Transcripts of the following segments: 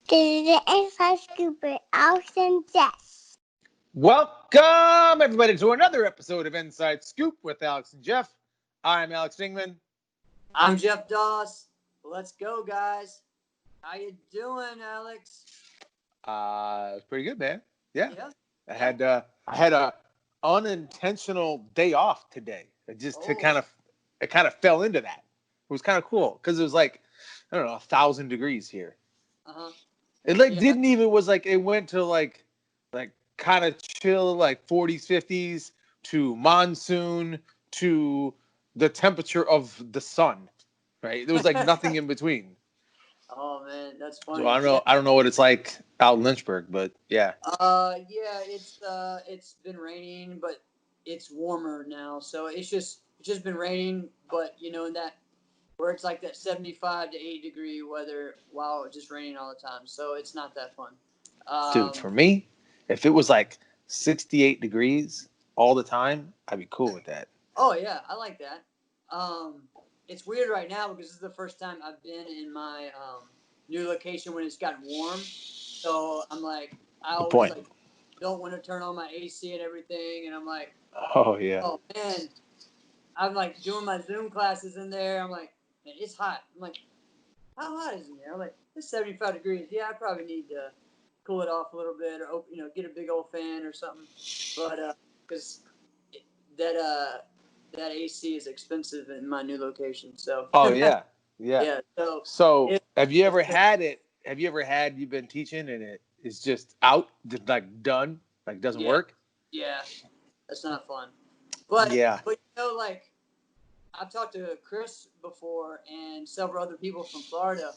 This is the Inside Scoop with Alex and Jess. Welcome, everybody, to another episode of Inside Scoop with Alex and Jeff. I'm Alex Dingman. I'm Jeff Doss. Let's go, guys. How you doing, Alex? It's pretty good, man. Yeah. Yeah. I had a unintentional day off today. It kind of fell into that. It was kind of cool because it was like, I don't know, 1,000 degrees here. Uh-huh. It it went to like kind of chill, like 40s, 50s to monsoon to the temperature of the sun, right? There was like nothing in between. Oh man, that's So funny. I don't know what it's like out in Lynchburg, but yeah. Yeah, it's been raining, but it's warmer now. So it's just been raining, but in that where it's like that 75 to 80 degree weather while it's just raining all the time. So it's not that fun. Dude, for me, if it was like 68 degrees all the time, I'd be cool with that. Oh yeah, I like that. It's weird right now because this is the first time I've been in my new location when it's gotten warm. So I'm like, I Good always point. don't want to turn on my AC and everything, and I'm like, Oh yeah. oh man, I'm like doing my Zoom classes in there. I'm like, man, it's hot. I'm like, how hot is it in there? I'm like, it's 75 degrees. Yeah, I probably need to cool it off a little bit, or get a big old fan or something. But because that that AC is expensive in my new location. So Oh yeah. Yeah. yeah. So So it, have you ever it's had it? Have you ever had you've been teaching and it is just out, just like done, like doesn't yeah, work? yeah, that's not fun. But Yeah. like I've talked to Chris before and several other people from Florida,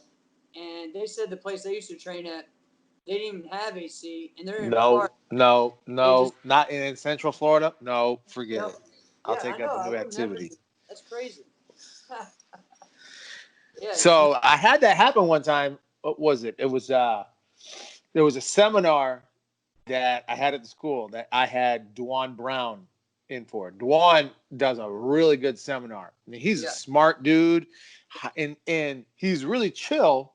and they said the place they used to train at, they didn't even have AC, and they're in No, Florida. no, They just no, not in Central Florida. No, forget no. it. I'll Yeah, I take know. that to I new would never. activity. That's crazy. Yeah, it's So I had that happen one time. What was it? It was there was a seminar that I had at the school that I had Dwan Brown in for. Dwan does a really good seminar. I mean, he's a yeah, smart dude, and he's really chill.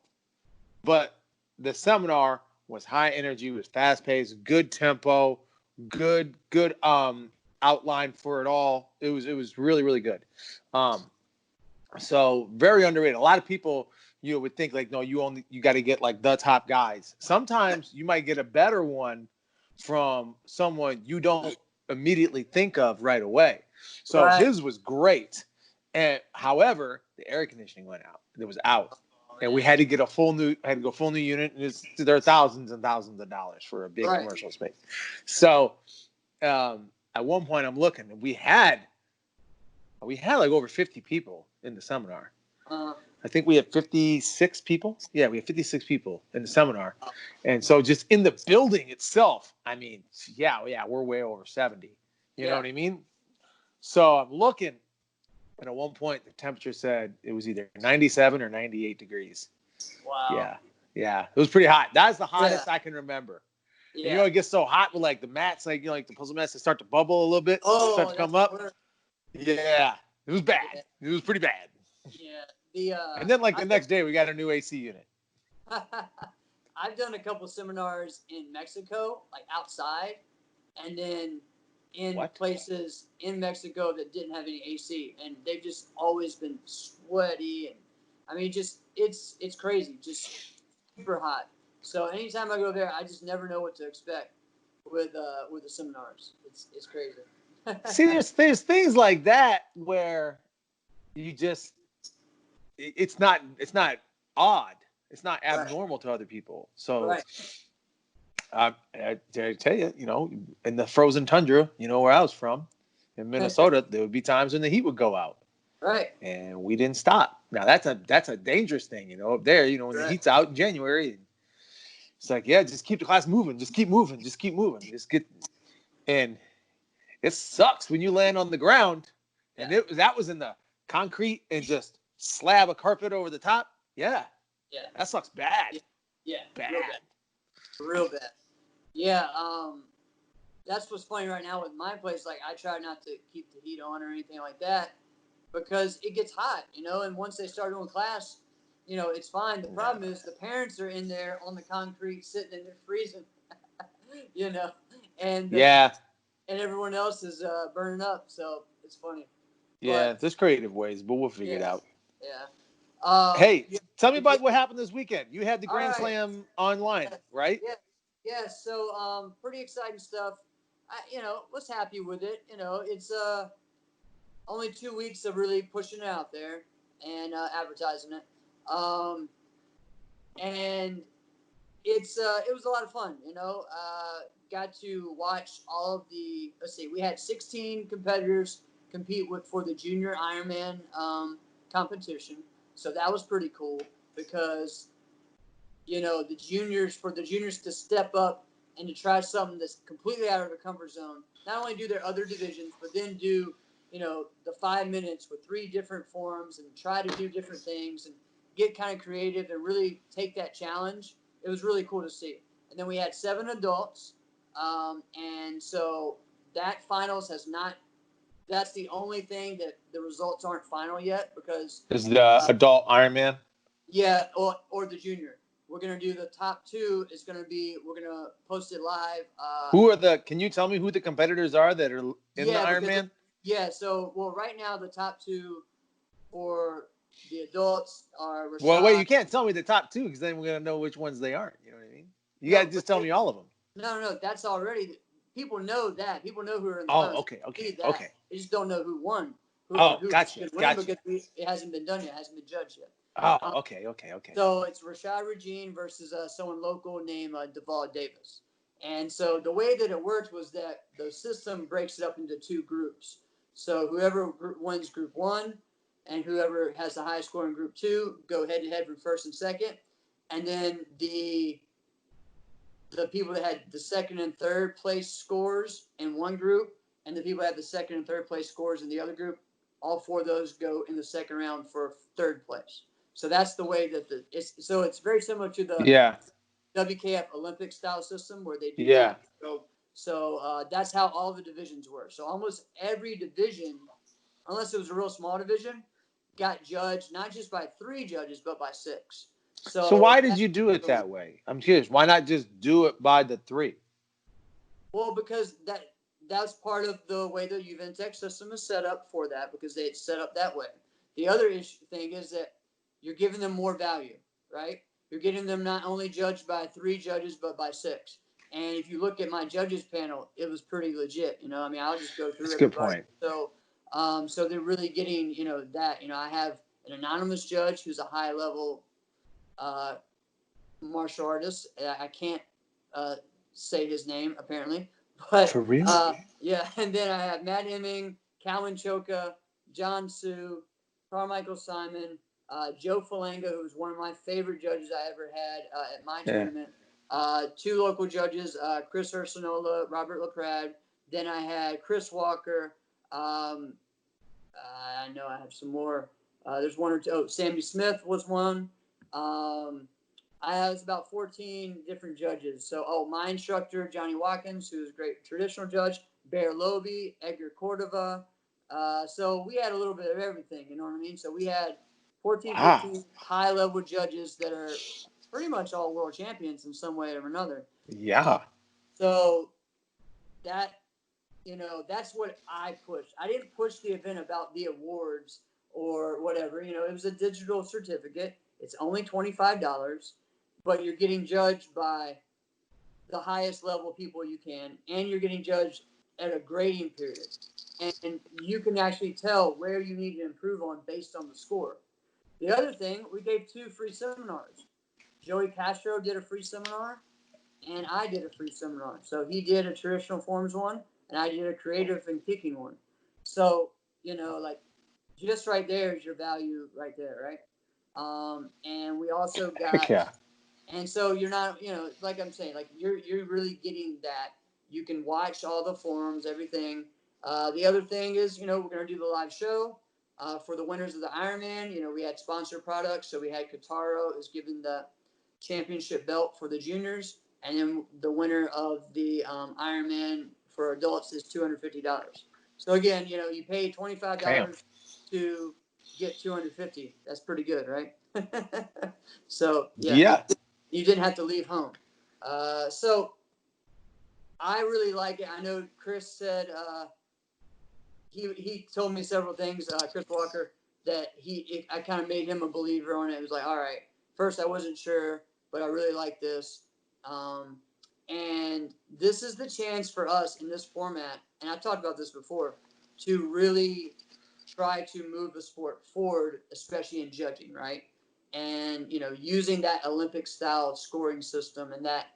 But the seminar was high energy, was fast paced, good tempo, good outline for it all. It was really good. Um, so very underrated. A lot of people would think like, no, you got to get like the top guys. Sometimes you might get a better one from someone you don't immediately think of right away. So right. his was great, and however, the air conditioning went out. It was out, Oh, and we man. had to get a full new unit. And there are thousands and thousands of dollars for a big Right. commercial space. So at one point, I'm looking, and we had like over 50 people in the seminar. Uh, I think we had 56 people. Yeah, we had 56 people in the seminar. And so just in the building itself, I mean, yeah, we're way over 70. You know yeah. what I mean? So I'm looking, and at one point the temperature said it was either 97 or 98 degrees. Wow. Yeah. It was pretty hot. That's the Yeah. hottest I can remember. And Yeah. it gets so hot with like the mats, like like the puzzle mats, they start to bubble a little bit, start Oh, to that's come the up. worst. Yeah. It was bad. Yeah. It was pretty bad. Yeah. The And then like the I've next day we got a new AC unit. I've done a couple seminars in Mexico, like outside, and then in What? places in Mexico that didn't have any AC, and they've just always been sweaty, and I mean, just it's crazy, just super hot. So anytime I go there, I just never know what to expect with the seminars. It's crazy. See, there's things like that where you just it's not odd. It's not Right. abnormal to other people. So Right. I tell you, in the frozen tundra, where I was from, in Minnesota, there would be times when the heat would go out, Right. and we didn't stop. Now that's a dangerous thing, up there. When the Right. heat's out in January, it's like, yeah, just keep the class moving, just keep moving, just get. And it sucks when you land on the ground, and Yeah. that was in the concrete and just slab a carpet over the top. Yeah, Yeah. that sucks bad, Yeah. Real bad. bad. Real bad. Yeah. That's what's funny right now with my place. Like, I try not to keep the heat on or anything like that because it gets hot, And once they start doing class, it's fine. The problem is the parents are in there on the concrete, sitting in there freezing, you know, and Yeah. and everyone else is burning up. So it's funny, Yeah. but There's creative ways, but we'll figure it yeah, out. yeah. Hey, tell me Did you? about what happened this weekend. You had the All Grand right. Slam online, Yeah, right? yeah, yeah. So pretty exciting stuff. I was happy with it. It's only 2 weeks of really pushing it out there and advertising it. Um, and it was a lot of fun. Got to watch all of the. Let's see, we had 16 competitors compete for the junior Ironman competition, so that was pretty cool because the juniors to step up and to try something that's completely out of their comfort zone. Not only do their other divisions, but then do the 5 minutes with three different forms and try to do different things and get kind of creative and really take that challenge. It was really cool to see. And then we had 7 adults, and so that finals has not. That's the only thing that the results aren't final yet because This is the adult Ironman. yeah, or the junior. We're gonna do the top two. Is gonna be we're gonna post it live. Who are the? Can you tell me who the competitors are that are in the Yeah, because Ironman? so right now the top two for the adults are Well, wait, Rashad. you can't tell me the top two because then we're gonna know which ones they aren't. You know what I mean? You No, gotta just tell me all of them. no. That's already people know that. People know who are in the Oh, finals. okay, They okay, see that. okay. They just don't know who won, Oh, who gotcha, could win gotcha. because it hasn't been done yet. It hasn't been judged yet. Oh, Um, okay, okay, okay. So it's Rashad Regine versus someone local named Deval Davis. And so the way that it worked was that the system breaks it up into two groups. So whoever wins group one and whoever has the highest score in group two go head to head for first and second. And then the people that had the second and third place scores in one group and the people that had the second and third place scores in the other group, all four of those go in the second round for third place. So that's the way that it's very similar to the Yeah, WKF Olympic style system where they do yeah. that. So that's how all the divisions work. So almost every division, unless it was a real small division, got judged not just by 3 judges but by 6. So So why did you do it that way? I'm curious. Why not just do it by the 3? well, because that's part of the way the Uventech system is set up for that because it's set up that way. The other thing is that you're giving them more value, right? You're getting them not only judged by 3 judges but by 6. And if you look at my judges panel, it was pretty legit. I mean, I'll just go through That's a good everybody. point. So they're really getting, that. I have an anonymous judge who's a high level uh, martial artist. I can't say his name apparently, but For real? yeah. And then I have Matt Hemming, Calvin Choka, John Sue, Carmichael Simon, Joe Falanga, who's one of my favorite judges I ever had at my Yeah. tournament. 2 local judges, Chris Ursinola, Robert LaPrade. Then I had Chris Walker. I know I have some more. There's one or two. Oh, Sammy Smith was one. I was about 14 different judges. So, my instructor, Johnny Watkins, who's a great traditional judge, Bear Loby, Edgar Cordova. So we had a little bit of everything, you know what I mean? So we had 14, Wow. 15 high-level judges that are pretty much all world champions in some way or another. Yeah. So that that's what I pushed. I didn't push the event about the awards or whatever. It was a digital certificate. It's only $25, but you're getting judged by the highest level people you can, and you're getting judged at a grading period. And you can actually tell where you need to improve on based on the score. The other thing, we gave 2 free seminars. Joey Castro did a free seminar, and I did a free seminar. So he did a traditional forms one, and I did a creative and kicking one. So, like just right there is your value right there, right? And we also Heck got, yeah. and so you're not, like I'm saying, like you're really getting that. You can watch all the forums, everything. The other thing is, we're going to do the live show for the winners of the Ironman. We had sponsor products. So we had Kataro is giving the championship belt for the juniors. And then the winner of the Ironman for adults is $250. So again, you pay $25 Damn. to get $250. That's pretty good, right? So Yeah. you didn't have to leave home. So I really like it. I know Chris said he told me several things. Chris Walker, that I kind of made him a believer on it. It was like, all right, first I wasn't sure, but I really like this. And this is the chance for us in this format, and I've talked about this before, to really try to move the sport forward, especially in judging, right? And using that Olympic style scoring system and that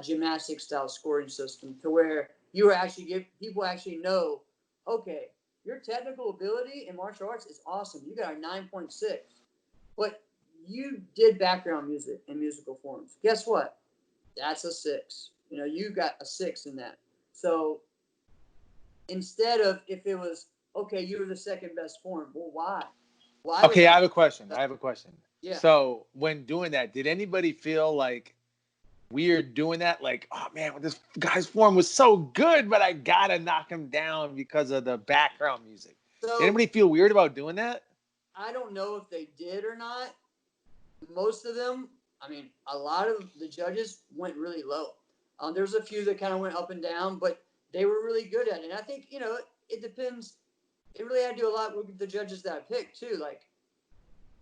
gymnastic style scoring system, to where people actually know, okay, your technical ability in martial arts is awesome. You got a 9.6, but you did background music and musical forms. Guess what? That's a 6. You got a 6 in that. So instead of, if it was, okay, you were the second best form. Well, why? Why Okay, I have a question. Yeah. So when doing that, did anybody feel like weird doing that? Like, oh man, this guy's form was so good, but I gotta knock him down because of the background music. Did So anybody feel weird about doing that? I don't know if they did or not. Most of them, I mean, a lot of the judges went really low. There's a few that kind of went up and down, but they were really good at it. And I think, it depends. It really had to do a lot with the judges that I picked too. Like,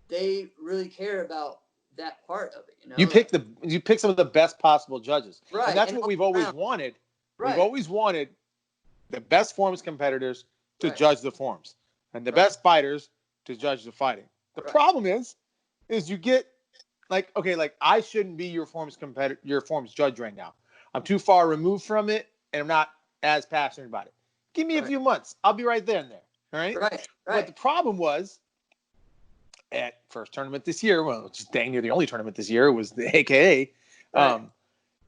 they really care about that part of it. You pick some of the best possible judges, and Right. that's And what up we've and always down. wanted. We've Right. always wanted the best forms competitors to Right. judge the forms, and the Right. best fighters to judge the fighting. The Right. problem is you get like, okay, like I shouldn't be your forms judge right now. I'm too far removed from it, and I'm not as passionate about it. Give me a Right. few months, I'll be right there and there. All right. Right. But the Right. problem was at first tournament this year, well, it's just dang near the only tournament this year, was the AKA. Right.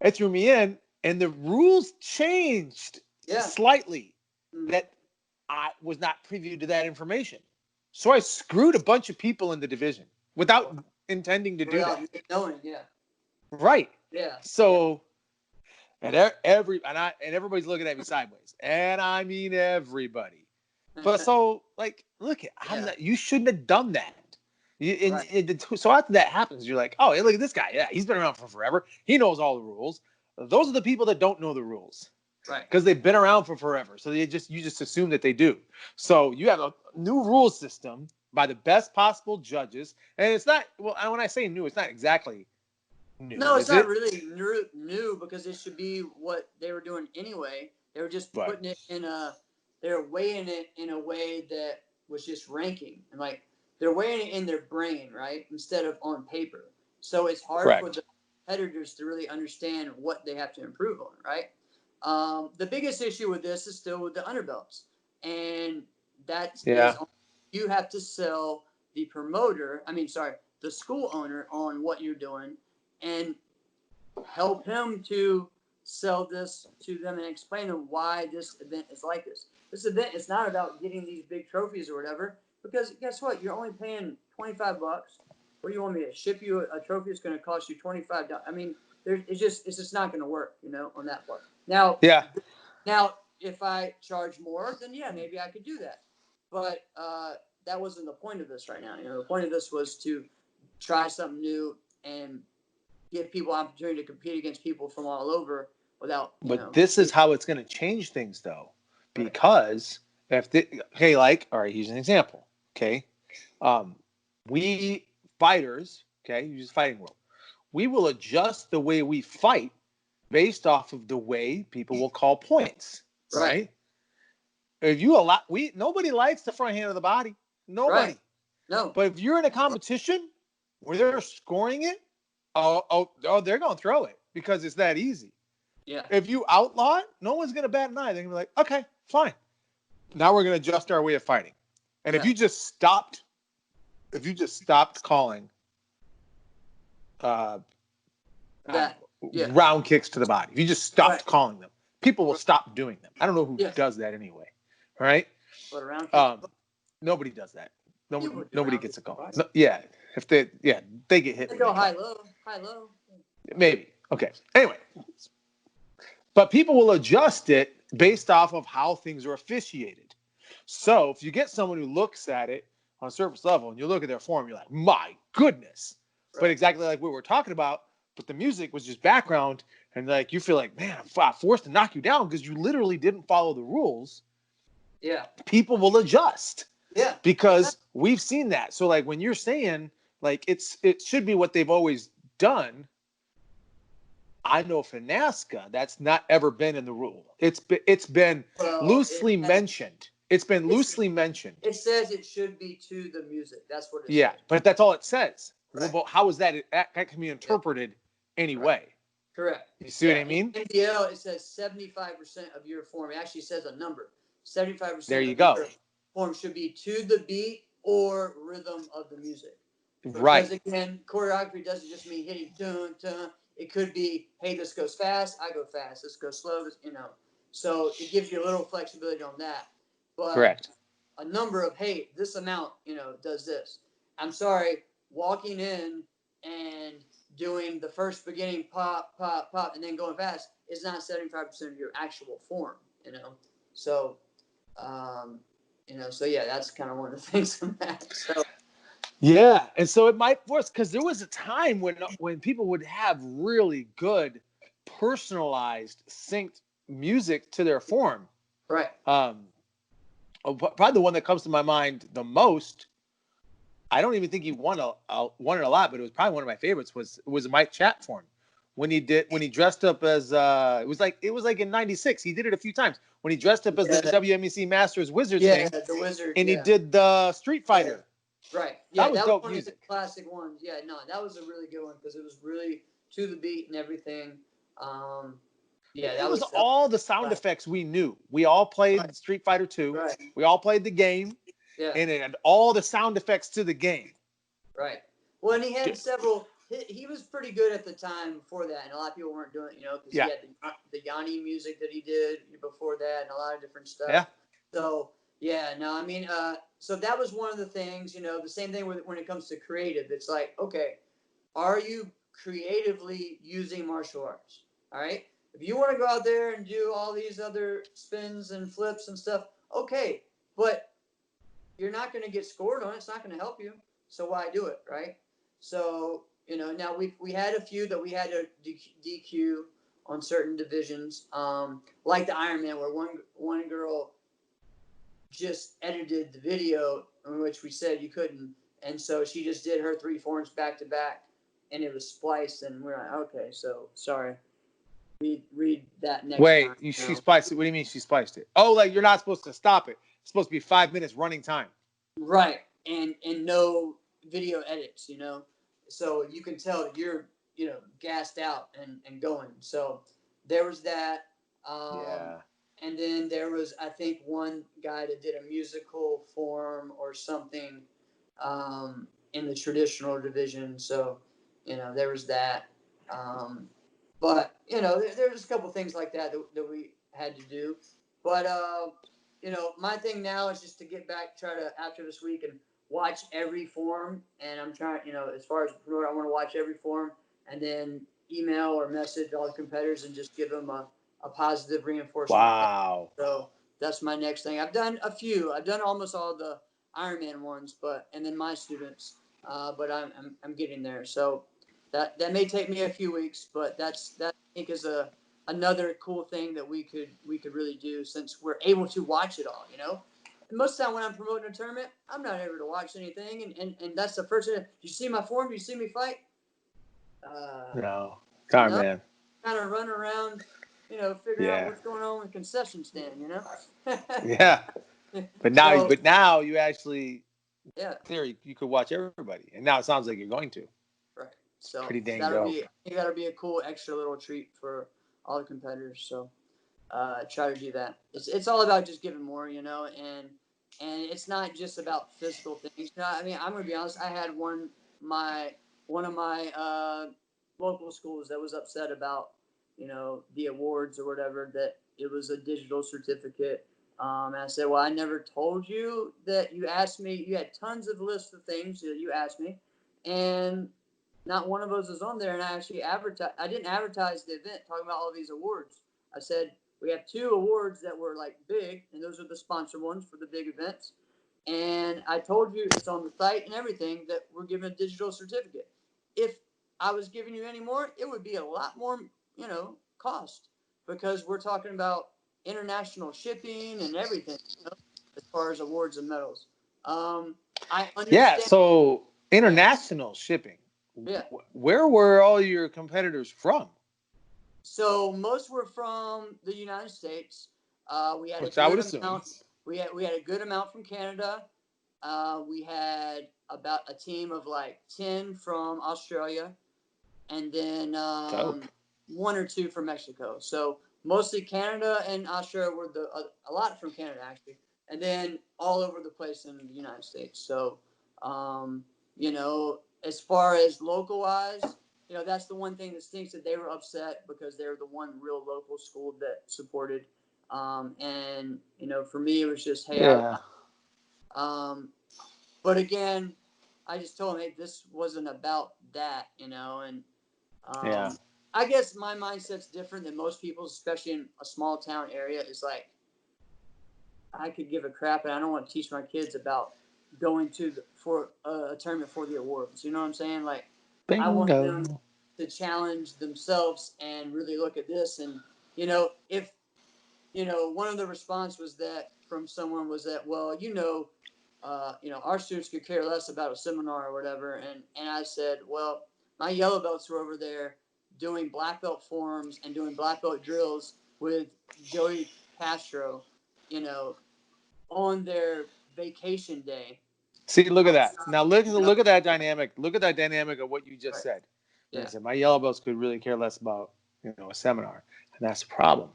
It threw me in, and the rules changed Yeah. slightly. Mhm. That I was not privy to that information. So I screwed a bunch of people in the division without intending to do Without that. knowing. Yeah. Right. Yeah. So and everybody's looking at me sideways. And I mean everybody. But so like, look, you shouldn't have done that. Right. So after that happens, you're like, oh, hey, look at this guy. Yeah, he's been around for forever. He knows all the rules. Those are the people that don't know the rules. Right. Because they've been around for forever. So you just assume that they do. So you have a new rule system by the best possible judges. And it's not, well, when I say new, it's not exactly new, No, it's is not it? really new because it should be what they were doing anyway. They were just But putting it they're weighing it in a way that was just ranking, and like they're weighing it in their brain, right, instead of on paper. So it's hard for correct. the competitors to really understand what they have to improve on, right? The biggest issue with this is still with the underbelts, and that is Yeah. you have to sell the promoter. I mean, sorry, the school owner on what you're doing, and help him to sell this to them and explain to them why this event is like this. This event is not about getting these big trophies or whatever, because guess what? You're only paying $25. What do you want me to ship you a trophy that's going to cost you $25? I mean, it's just not going to work, on that part. Yeah. Now, if I charge more, then yeah, maybe I could do that. But that wasn't the point of this right now. The point of this was to try something new and give people opportunity to compete against people from all over without, But this is how it's going to change things, though, Right. because like, all right, here's an example. Okay, we fighters, okay, use fighting world, we will adjust the way we fight based off of the way people will call points, Right. right? If you allow, nobody likes the front hand of the body, Right. nobody. No. But if you're in a competition where they're scoring it, they're going to throw it because it's that easy. Yeah. If you outlaw it, no one's going to bat an eye. They're going to be like, okay, fine. Now we're going to adjust our way of fighting. And Yeah. if you just stopped calling round kicks to the body, if you just stopped calling them, people will stop doing them. I don't know who does that anyway. All right. But around kick. Nobody does that. Nobody gets a call. Right. No, yeah. If they get hit. They go high low. Maybe. Okay. Anyway. But people will adjust it based off of how things are officiated. So if you get someone who looks at it, on a surface level, and you look at their form, you're like, my goodness. Right. But exactly like what we're talking about, but the music was just background, and like you feel like, man, I'm forced to knock you down because you literally didn't follow the rules. Yeah. People will adjust. Yeah. Because we've seen that. So like when you're saying like it should be what they've always done, I know for NASCA that's not ever been in the rule. It's been Well, loosely mentioned. It's been loosely mentioned. It says it should be to the music. That's what it Yeah, says. but that's all it says. Right. Well, but how is that can be interpreted anyway? Correct. You see what I mean? In MDL, it says 75% of your form. It actually says a number. 75% There you of go. your form should be to the beat or rhythm of the music. Right. Because again, choreography doesn't just mean hitting dun dun. It could be, hey, this goes fast, I go fast. This goes slow, you know. So it gives you a little flexibility on that. But Correct. a number of, hey, this amount, you know, does this. I'm sorry, walking in and doing the first beginning pop, pop, pop, and then going fast is not 75% of your actual form, you know. So, you know, so yeah, that's kind of one of the things in that. So, yeah, and so it might force because there was a time when people would have really good personalized synced music to their form. right. Probably the one that comes to my mind the most. I don't even think he won it a lot, but it was probably one of my favorites. Was Mike Chat form when he dressed up as it was like in '96. He did it a few times when he dressed up as the WMEC Masters Wizard thing. The Wizard, and he did the Street Fighter. Right. Yeah, that was dope one music. of the classic ones. Yeah, no, that was a really good one because it was really to the beat and everything. Yeah, it was all the sound effects we knew. We all played Street Fighter 2. Right. We all played the game. Yeah. And it had all the sound effects to the game. Right. Well, and he had several. He was pretty good at the time before that, and a lot of people weren't doing it, you know, because he had the Yanni music that he did before that, and a lot of different stuff. Yeah. So yeah, no, I mean, so that was one of the things, you know, the same thing when it comes to creative. It's like, okay, are you creatively using martial arts? All right. If you want to go out there and do all these other spins and flips and stuff, okay, but you're not going to get scored on it. It's not going to help you. So why do it, right? So, you know, now we had a few that we had to DQ on certain divisions, like the Ironman, where one girl just edited the video in which we said you couldn't, and so she just did her 3 forms back to back, and it was spliced, and we're like, okay, so sorry. Read that next time. Wait, she spliced it? What do you mean she spliced it? Oh, like you're not supposed to stop it. It's supposed to be 5 minutes running time. Right, and no video edits, you know, so you can tell that you're, you know, gassed out and going. So there was that. Yeah. And then there was, I think, one guy that did a musical form or something in the traditional division. So, you know, there was that. But, you know, there's a couple things like that we had to do. But, you know, my thing now is just to get back, try to, after this week, and watch every form. And I'm trying, you know, as far as the promoter, I want to watch every form and then email or message all the competitors and just give them a positive reinforcement. Wow. So that's my next thing. I've done a few. I've done almost all the Ironman ones, and then my students. But I'm getting there. So that may take me a few weeks, but that I think is another cool thing that we could really do since we're able to watch it all. You know, and most of the time when I'm promoting a tournament, I'm not able to watch anything, and that's the first thing. Do you see my form? Do you see me fight? No. Sorry, man. Kind of run around, you know, figuring out what's going on with the concession stand, you know? Yeah. But now you actually, in theory, you could watch everybody. And now it sounds like you're going to. Right. So pretty dang dope. That'll be a cool extra little treat for all the competitors. So try to do that. It's all about just giving more, you know, and it's not just about physical things. You know, I mean, I'm gonna be honest, I had one of my local schools that was upset about, you know, the awards or whatever, that it was a digital certificate. And I said, well, I never told you that. You asked me, you had tons of lists of things that you asked me, and not one of those is on there. And I actually I didn't advertise the event talking about all these awards. I said, we have 2 awards that were like big, and those are the sponsor ones for the big events. And I told you it's on the site and everything that we're giving a digital certificate. If I was giving you any more, it would be a lot more, cost, because we're talking about international shipping and everything, as far as awards and medals. I Yeah. understand. So Yeah. international shipping. Yeah. Where were all your competitors from? So most were from the United States. We had a Which I would good assume. amount. We had a good amount from Canada. We had about a team of like 10 from Australia, and then Dope. one or two from Mexico. So mostly Canada and Australia were a lot from Canada actually, and then all over the place in the United States. So as far as local wise, that's the one thing that stinks, that they were upset because they were the one real local school that supported. And for me, it was just, hey, Yeah. but again, I just told him, hey, this wasn't about that, and Yeah. I guess my mindset's different than most people's, especially in a small town area. It's like, I could give a crap, and I don't want to teach my kids about going for a tournament for the awards. You know what I'm saying? Like, I want them Bingo. to challenge themselves and really look at this. And if one of the response was that from someone was that, well, our students could care less about a seminar or whatever. And I said, well, my yellow belts were over there doing black belt forms and doing black belt drills with Joey Castro, you know, on their vacation day. See, look at that. Outside, Now look at that dynamic. Look at that dynamic of what you just right. said. And I Yeah. said my yellow belts could really care less about a seminar, and that's the problem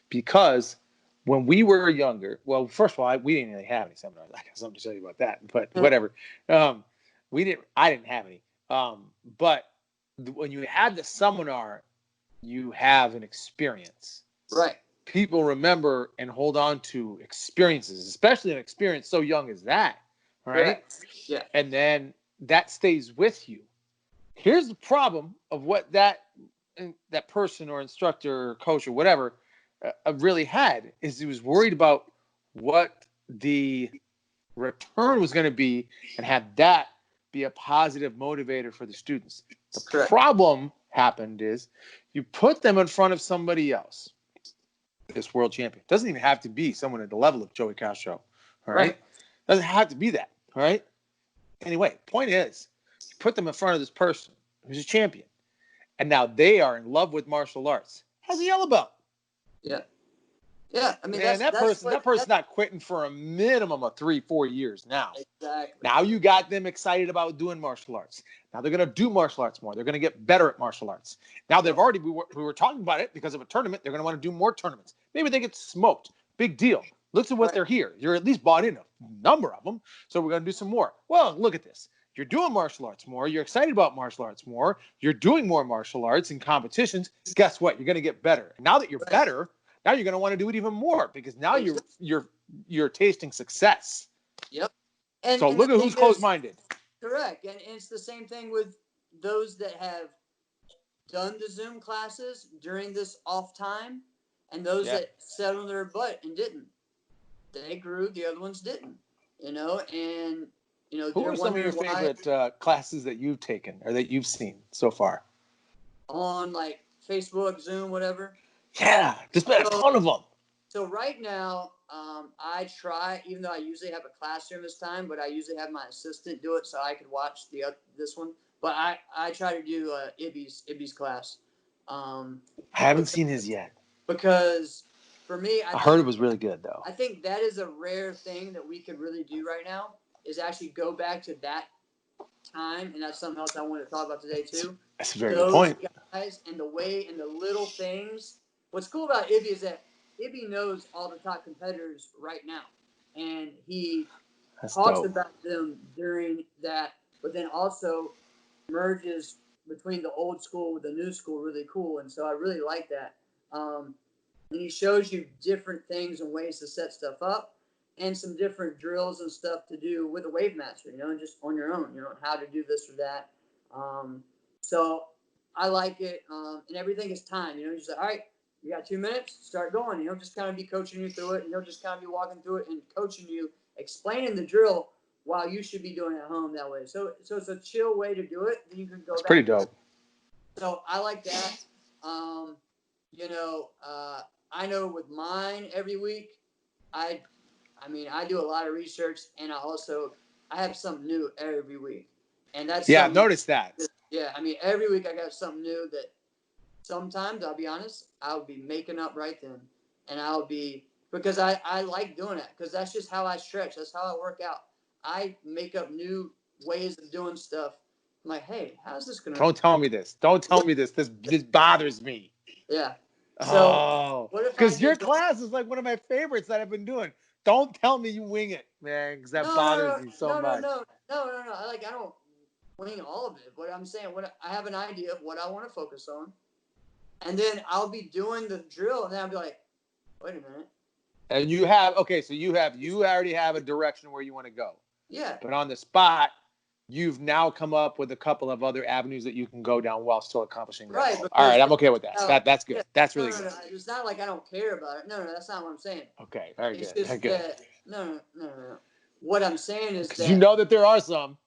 because when we were younger, well, first of all, we didn't really have any seminars. I got something to tell you about that, but whatever. Um, we didn't. I didn't have any. But when you had the seminar, you have an experience. Right. People remember and hold on to experiences, especially an experience so young as that. All right. Correct. Yeah. And then that stays with you. Here's the problem of what that person or instructor or coach or whatever really had is he was worried about what the return was going to be and have that be a positive motivator for the students. The Correct. problem happened is you put them in front of somebody else, this world champion. Doesn't even have to be someone at the level of Joey Castro. All right. Right. Doesn't have to be that. All right. Anyway, point is, you put them in front of this person who's a champion, and now they are in love with martial arts. How's a yellow belt? Yeah. Yeah. I mean, Man, that's that what person's not quitting for a minimum of 3-4 years now. exactly. Now you got them excited about doing martial arts. Now they're going to do martial arts more. They're going to get better at martial arts. Now they've already, we were talking about it because of a tournament. They're going to want to do more tournaments. Maybe they get smoked. Big deal. Look at what they're here. You're at least bought in a number of them. So we're going to do some more. Well, look at this. You're doing martial arts more. You're excited about martial arts more. You're doing more martial arts in competitions. Guess what? You're going to get better. And now that you're better, now you're going to want to do it even more because now you're tasting success. Yep. And So and the look at thing who's is, closed-minded. correct. And it's the same thing with those that have done the Zoom classes during this off time, and those Yeah. that sat on their butt and didn't. They grew, the other ones didn't. And Who they're are some of your wondering why favorite classes that you've taken or that you've seen so far? on like Facebook, Zoom, whatever. Yeah, there's been a So ton of them. So right now, I try, even though I usually have a classroom this time, but I usually have my assistant do it so I could watch this one. But I try to do Ibby's class. I haven't because, seen his yet. because for me, I heard it was really good though. I think that is a rare thing that we could really do right now, is actually go back to that time, and that's something else I want to talk about today too. That's a very good Those point. guys and the way and the little things. What's cool about Ibby is that Ibby knows all the top competitors right now, and he That's talks dope. about them during that, but then also merges between the old school with the new school really cool, and so I really like that. And he shows you different things and ways to set stuff up, and some different drills and stuff to do with a wave master, and just on your own, how to do this or that. So I like it, and everything is time. Just like, all right, you got 2 minutes, start going. Just kind of be coaching you through it, and he'll just kind of be walking through it and coaching you explaining the drill while you should be doing it at home that way. So it's a chill way to do it. Then you can go It's back. pretty dope. So I like that. I know with mine every week, I do a lot of research, and I have something new every week, and that's Yeah, I've noticed that. Yeah, every week I got something new that sometimes, I'll be honest, I'll be making up right then, and because I like doing that, because that's just how I stretch. That's how I work out. I make up new ways of doing stuff. I'm like, hey, how's this gonna? Don't tell me this. Don't tell me this. This bothers me. Yeah. So Oh, what if I because your did class is like one of my favorites that I've been doing. Don't tell me you wing it, man, because that bothers me so much. No. I don't wing all of it. But I'm saying, I have an idea of what I want to focus on, and then I'll be doing the drill, and then I'll be like, wait a minute. And you already have a direction where you want to go. Yeah. But on the spot, you've now come up with a couple of other avenues that you can go down while still accomplishing that. Right. All right, I'm okay with that. That's good. Yeah, that's really good. No. It's not like I don't care about it. No, that's not what I'm saying. Okay, very good. It's just that, no. What I'm saying is that you know that there are some.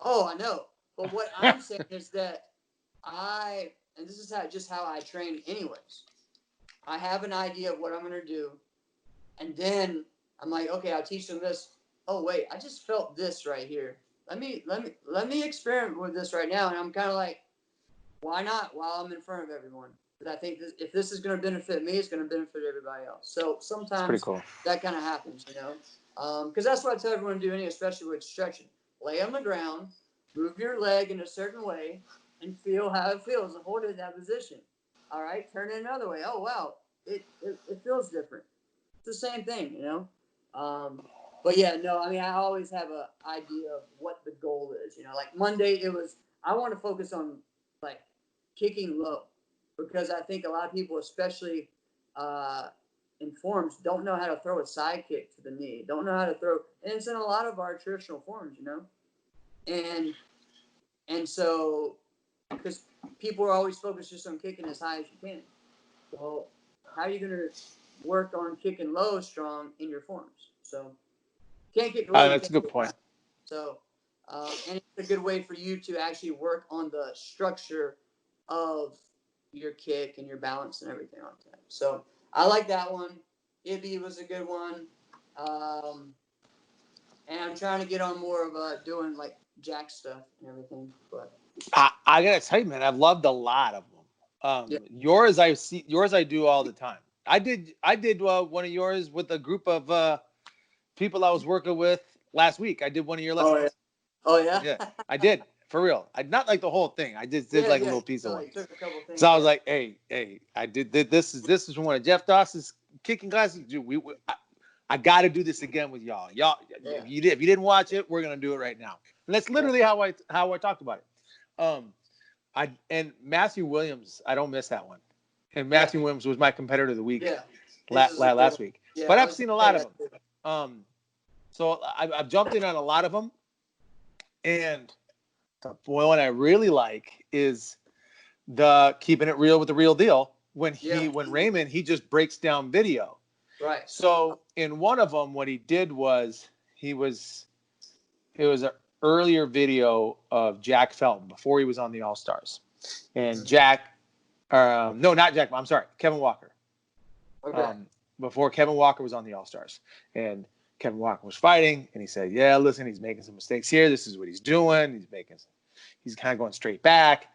Oh, I know. But what I'm saying is that and this is how I train anyways. I have an idea of what I'm going to do, and then I'm like, okay, I'll teach them this. Oh wait, I just felt this right here. Let me experiment with this right now, and I'm kind of like, why not while I'm in front of everyone? Because I think if this is going to benefit me, it's going to benefit everybody else. So sometimes cool. that kind of happens, because that's what I tell everyone to do, especially with stretching. Lay on the ground, move your leg in a certain way, and feel how it feels to hold it in that position. All right, turn it another way. Oh wow, it feels different. It's the same thing, But yeah, no, I always have an idea of what the goal is. Like Monday, it was I want to focus on like kicking low, because I think a lot of people, especially in forms, don't know how to throw a side kick to the knee. Don't know how to throw, and it's in a lot of our traditional forms, and so because people are always focused just on kicking as high as you can. Well, how are you going to work on kicking low strong in your forms? So can't kick low. That's a good point. So, and it's a good way for you to actually work on the structure of your kick and your balance and everything like that. So I like that one. Ibby was a good one. And I'm trying to get on more of doing like jack stuff and everything. But I gotta tell you, man, I've loved a lot of them. Yours I do all the time. I did one of yours with a group of people I was working with last week. I did one of your lessons. Oh yeah. Yeah, I did, for real. I not like the whole thing. I just did like a little piece of one. Took a couple things, so I was like, hey, I did this is from one of Jeff Doss's kicking classes. Dude, I got to do this again with y'all. If you didn't watch it, we're gonna do it right now. And that's literally how I talked about it. And Matthew Williams, I don't miss that one. And Matthew Williams was my competitor of the week last week. Yeah, but I've seen a lot of them. So I've jumped in on a lot of them. And the one I really like is the keeping it real with the real deal. When Raymond, he just breaks down video. Right. So in one of them, what he did was it was an earlier video of Jack Felton before he was on the All-Stars. And no, not Jack. I'm sorry, Kevin Walker. Okay. Before Kevin Walker was on the All-Stars. And Kevin Walker was fighting, and he said, yeah, listen, he's making some mistakes here. This is what he's doing. He's kind of going straight back.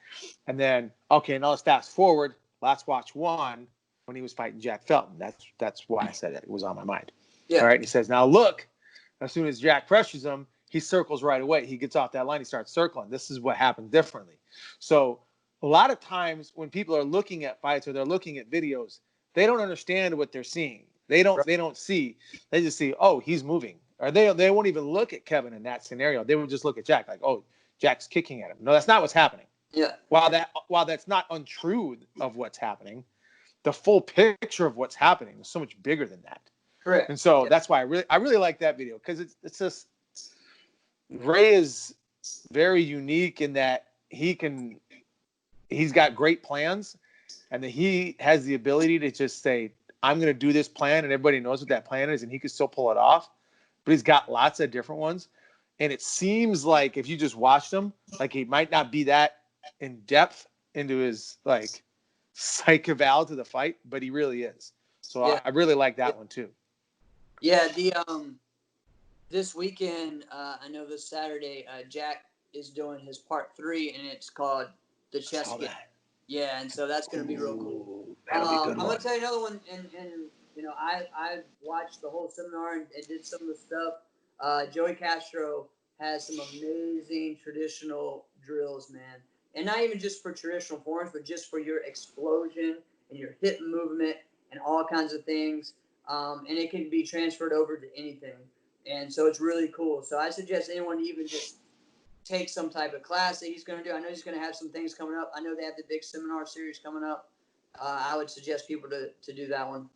And then, okay, now let's fast forward. Let's watch one when he was fighting Jack Felton. That's why I said it. It was on my mind. Yeah. All right. He says, now look, as soon as Jack pressures him, he circles right away. He gets off that line. He starts circling. This is what happens differently. So a lot of times when people are looking at fights or they're looking at videos, they don't understand what they're seeing. They don't see. They just see, oh, he's moving. Or they won't even look at Kevin in that scenario. They would just look at Jack like, oh, Jack's kicking at him. No, that's not what's happening. Yeah. While that's not untrue of what's happening, the full picture of what's happening is so much bigger than that. Correct. And so that's why I really like that video, because it's just Ray is very unique in that he's got great plans, and that he has the ability to just say, I'm going to do this plan, and everybody knows what that plan is, and he can still pull it off. but he's got lots of different ones. And it seems like if you just watched him, like he might not be that in depth into his like psych eval to the fight, but he really is. So Yeah. I really like that one too. Yeah, this weekend, I know this Saturday, Jack is doing his part 3, and it's called the chest game. That. Yeah, and so that's going to be real cool. That'll be a good I'm one. going to tell you another one, and I watched the whole seminar and did some of the stuff. Joey Castro has some amazing traditional drills, man, and not even just for traditional forms, but just for your explosion and your hip movement and all kinds of things. And it can be transferred over to anything. And so it's really cool. So I suggest anyone even just take some type of class that he's going to do. I know he's going to have some things coming up. I know they have the big seminar series coming up. I would suggest people to do that one.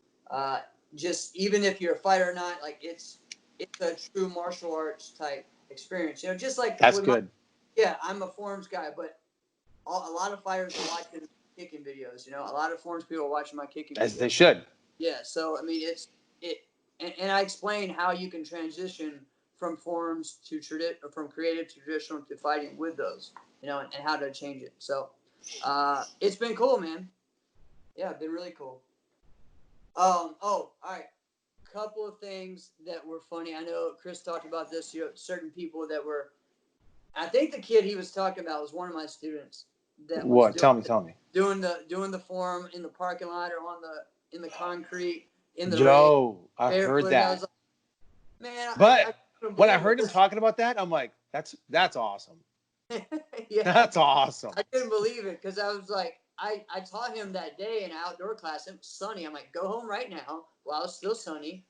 Just even if you're a fighter or not, like it's a true martial arts type experience. Just like That's with good. I'm a forms guy, but a lot of fighters are watching kicking videos. A lot of forms people are watching my kicking As videos. they should. Yeah, so I mean, and I explain how you can transition from forms to from creative to traditional to fighting with those, and how to change it. So, it's been cool, man. Yeah, been really cool. All right. Couple of things that were funny. I know Chris talked about this. Certain people that were. I think the kid he was talking about was one of my students that was What? Tell me. doing the form in the parking lot or in the concrete in the rain. Yo, I heard Barefoot, and I was that. like, man, But when I believe heard him it. talking about that, I'm like, that's awesome. Yeah, That's awesome. I couldn't believe it because I was like, I taught him that day in outdoor class. It was sunny. I'm like, go home right now while it's still sunny,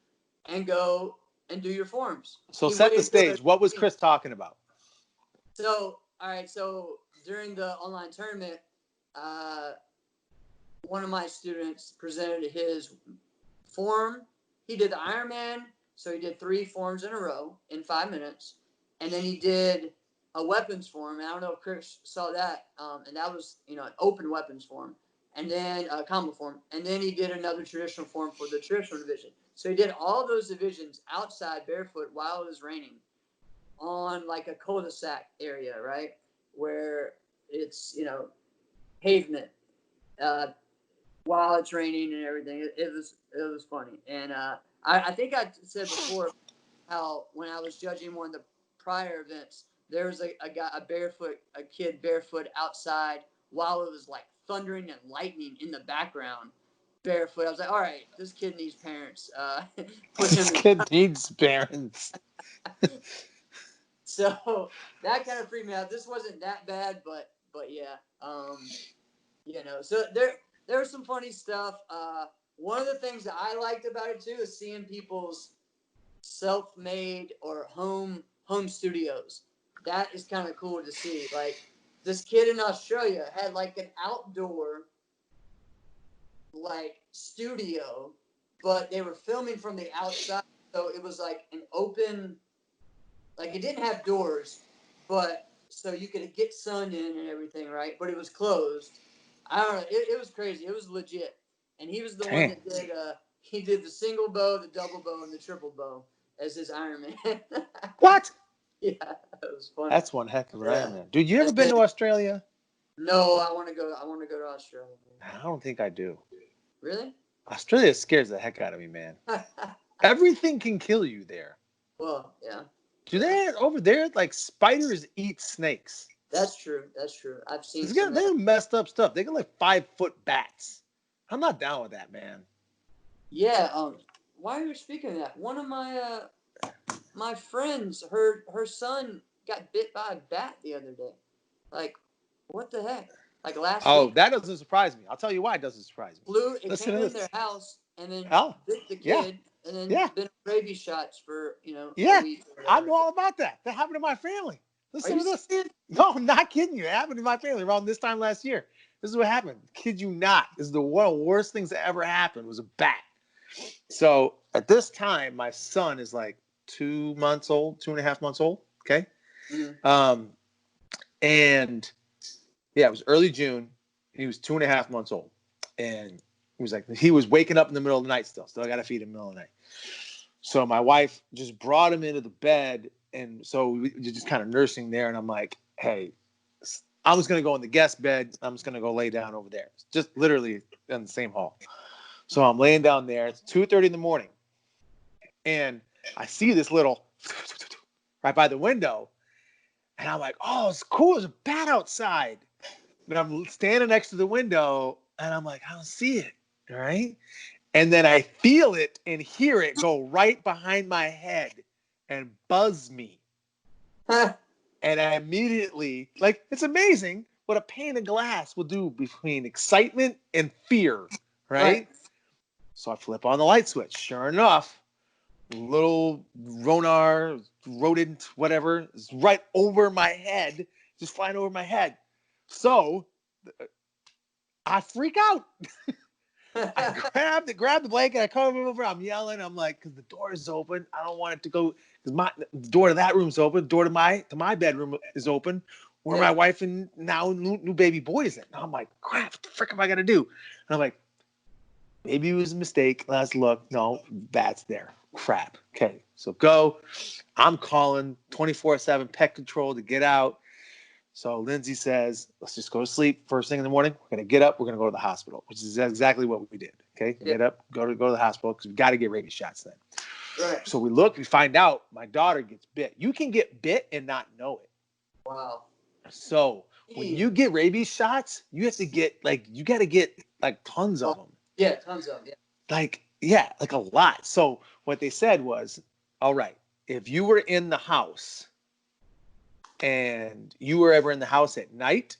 and go and do your forms. So He set the waited till stage. What was Chris talking about? So all right, so during the online tournament, one of my students presented his form. He did the Ironman, so he did 3 forms in a row in 5 minutes, and then he did a weapons form. And I don't know if Chris saw that, and that was an open weapons form, and then a combo form, and then he did another traditional form for the traditional division. So he did all those divisions outside barefoot while it was raining, on like a cul-de-sac area, right, where it's pavement. While it's raining and everything. It was funny. And I think I said before how when I was judging one of the prior events, there was a kid barefoot outside while it was like thundering and lightning in the background, barefoot. I was like, all right, this kid needs parents. Put him This kid needs parents. So that kind of freaked me out. This wasn't that bad, but yeah. So there was some funny stuff. One of the things that I liked about it too is seeing people's self-made or home studios. That is kind of cool to see. Like this kid in Australia had like an outdoor like studio, but they were filming from the outside, so it was like an open, like it didn't have doors, but so you could get sun in and everything, right? But it was closed. I don't know. It was crazy. It was legit. And he was the one that did. He did the single bow, the double bow, and the triple bow as his Iron Man. What? Yeah, that was funny. That's one heck of an Yeah. Iron Man. Dude, you ever been to Australia? No, I want to go. I want to go to Australia. I don't think I do. Really? Australia scares the heck out of me, man. Everything can kill you there. Well, yeah. Do they over there like spiders eat snakes? That's true. That's true. I've seen They're messed up stuff. They got like 5-foot bats. I'm not down with that, man. Yeah. Why are you speaking of that? One of my my friends, her son got bit by a bat the other day. Like, what the heck? Like last week. That doesn't surprise me. I'll tell you why it doesn't surprise me. It Listen came to in this. their house and then bit the Yeah. kid and then Yeah. been rabies shots for Yeah. a week. I know all about that. That happened to my family. Listen to this. Serious? No, I'm not kidding you. It happened to my family around this time last year. This is what happened. Kid you not. This is one of the worst things that ever happened was a bat. So at this time, my son is like 2 months old, 2.5 months old. Okay. Mm-hmm. And yeah, it was early June. He was 2.5 months old. And he was waking up in the middle of the night still. Still got to feed him in the middle of the night. So my wife just brought him into the bed, and so we were just kind of nursing there. And I'm like, hey, I'm just gonna go in the guest bed. I'm just gonna go lay down over there, just literally in the same hall. So I'm laying down there. It's 2:30 in the morning, and I see this little right by the window, and I'm like, oh, it's cool. There's a bat outside. And I'm standing next to the window, and I'm like, I don't see it. All right. And then I feel it and hear it go right behind my head and buzz me. And I immediately, like, it's amazing what a pane of glass will do between excitement and fear, right? So I flip on the light switch. Sure enough, little Ronar, rodent, whatever, is right over my head, just flying over my head. So I freak out. I grab the blanket, I cover him over, I'm yelling, I'm like, because the door is open. I don't want it to go, because the door to that room's open, the door to my bedroom is open, where my wife and now new baby boy is in. And I'm like, crap, what the frick am I gonna do? And I'm like, maybe it was a mistake. Let's look. No, bat's there. Crap. Okay, so go. I'm calling 24/7 pet control to get out. So Lindsay says, let's just go to sleep. First thing in the morning, we're going to get up. We're going to go to the hospital, which is exactly what we did. Okay. Get up, go to the hospital because we got to get rabies shots then. Right. So we look, we find out my daughter gets bit. You can get bit and not know it. Wow. So when you get rabies shots, you have to get you got to get tons of them. Yeah. Tons of them. Yeah. Like a lot. So what they said was, all right, if you were in the house and you were ever in the house at night,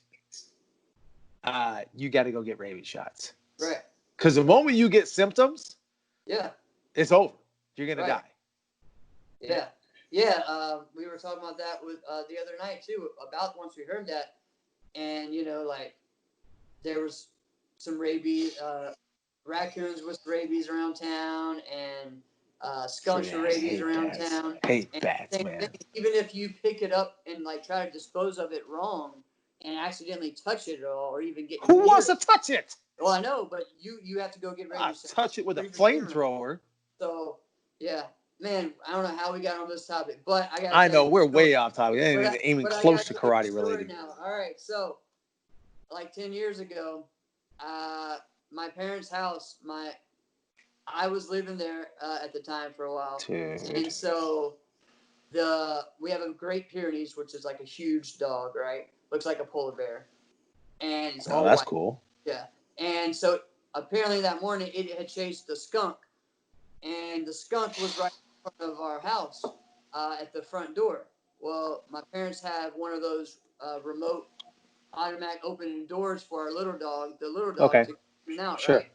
you got to go get rabies shots. Right. Because the moment you get symptoms, it's over. You're going to die. Yeah. Yeah. We were talking about that with the other night too, about once we heard that. And, there was some rabies, raccoons with rabies around town, and skunks with rabies around town. Hate bats, man. Even if you pick it up and try to dispose of it wrong and accidentally touch it at all, or even get who wants to touch it? Well, I know, but you have to go get rabies. Touch it with a flamethrower. So yeah, man, I don't know how we got on this topic, but I know we're way off topic. It ain't even close to karate related. Now. All right, so 10 years ago, my parents' house, I was living there at the time for a while. Dude. And so we have a Great Pyrenees, which is like a huge dog, right? Looks like a polar bear. And it's all that's white. Cool. Yeah. And so apparently that morning it had chased the skunk. And the skunk was right in front of our house at the front door. Well, my parents have one of those remote automatic opening doors for our little dog, the little dog to get in and out, right?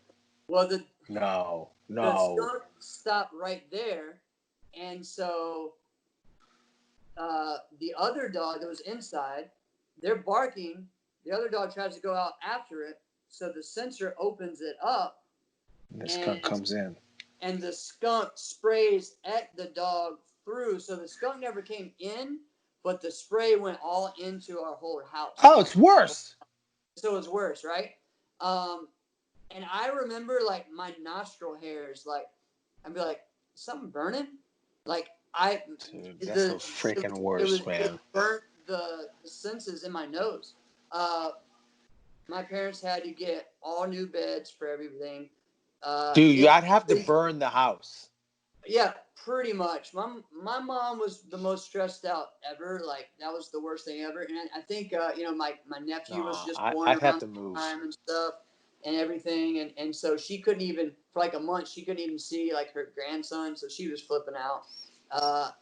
Well, the skunk stopped right there, and so the other dog that was inside, they're barking. The other dog tries to go out after it, so the sensor opens it up. The skunk comes in. And the skunk sprays at the dog through, so the skunk never came in, but the spray went all into our whole house. Oh, it's worse. So it's worse, right? And I remember my nostril hairs, I'd be like, something burning? Dude, that's the freaking worst, man. It burnt the senses in my nose. My parents had to get all new beds for everything. Dude, I'd have to burn the house. Yeah, pretty much. My mom was the most stressed out ever. That was the worst thing ever. And I think my nephew was just born around the time and stuff and everything, and so she couldn't even for a month. She couldn't even see her grandson, so she was flipping out.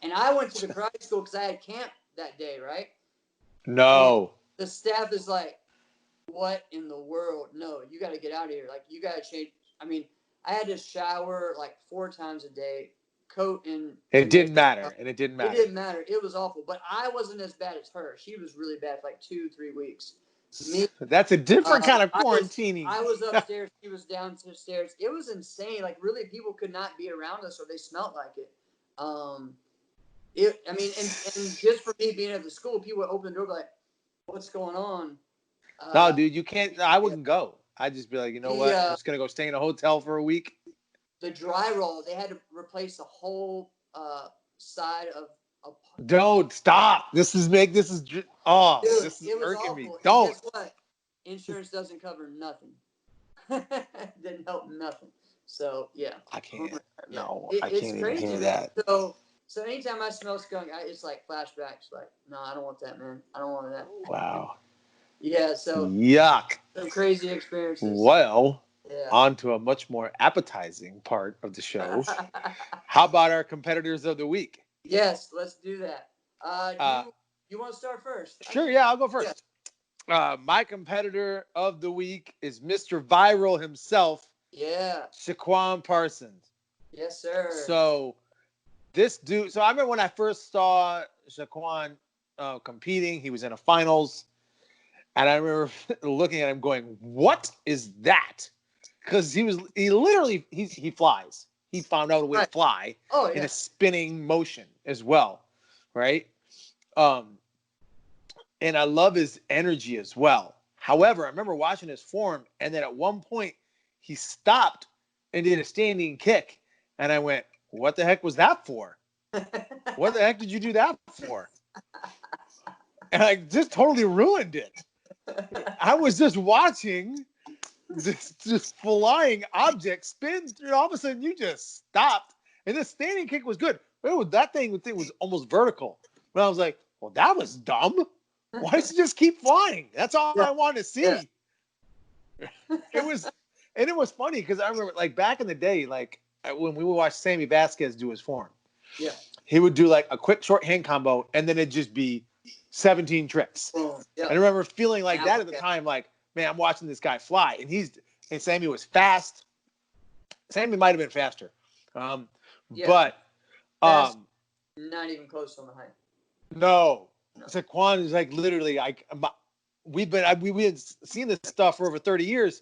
And I went to the karate school because I had camp that day, right? No. And the staff is like, "What in the world? No, you got to get out of here. You got to change." I mean, I had to shower 4 times a day, coat and. It didn't matter. It didn't matter. It was awful. But I wasn't as bad as her. She was really bad for 2-3 weeks. That's a different kind of quarantining. I was upstairs. She was downstairs. It was insane. Really, people could not be around us or they smelled like it. And just for me being at the school, people would open the door like, "What's going on?" No, dude, you can't. I wouldn't go. I'd just be like, you know what? I'm just gonna go stay in a hotel for a week. the dry roll, they had to replace the whole side of a. Don't stop. This is Dude, this is it was irking me. awful. And Don't. guess what? Insurance doesn't cover nothing. Didn't help nothing. So yeah. I can't. Yeah. No, I It's can't even crazy, hear man. that. So anytime I smell skunk, it's like flashbacks. Like, no, I don't want that, man. I don't want that. Wow. Yeah. So Yuck. some crazy experiences. Well, Yeah. on to a much more appetizing part of the show. How about our competitors of the week? Yes, let's do that. You want to start first? Sure, yeah, I'll go first. Yeah. My competitor of the week is Mr. Viral himself. Yeah. Shaquan Parsons. Yes, sir. So this dude. So I remember when I first saw Shaquan competing. He was in a finals, and I remember looking at him, going, "What is that?" Because he literally he flies. He found out a way to fly in a spinning motion as well, right? And I love his energy as well. However, I remember watching his form, and then at one point he stopped and did a standing kick, and I went, "What the heck was that for? What the heck did you do that for?" And I just totally ruined it. I was just watching this flying object spin, and all of a sudden you just stopped, and the standing kick was good. That thing was almost vertical. But I was like, "Well, that was dumb. Why does it just keep flying?" That's all I wanted to see. Yeah. It was funny because I remember, like, back in the day, like when we would watch Sammy Vasquez do his form. Yeah. He would do like a quick short hand combo, and then it'd just be 17 tricks. Yeah. I remember feeling like that at the time, like, man, I'm watching this guy fly, and Sammy was fast. Sammy might have been faster, but not even close on the height. No. Shaquan is like literally like we had seen this stuff for over 30 years,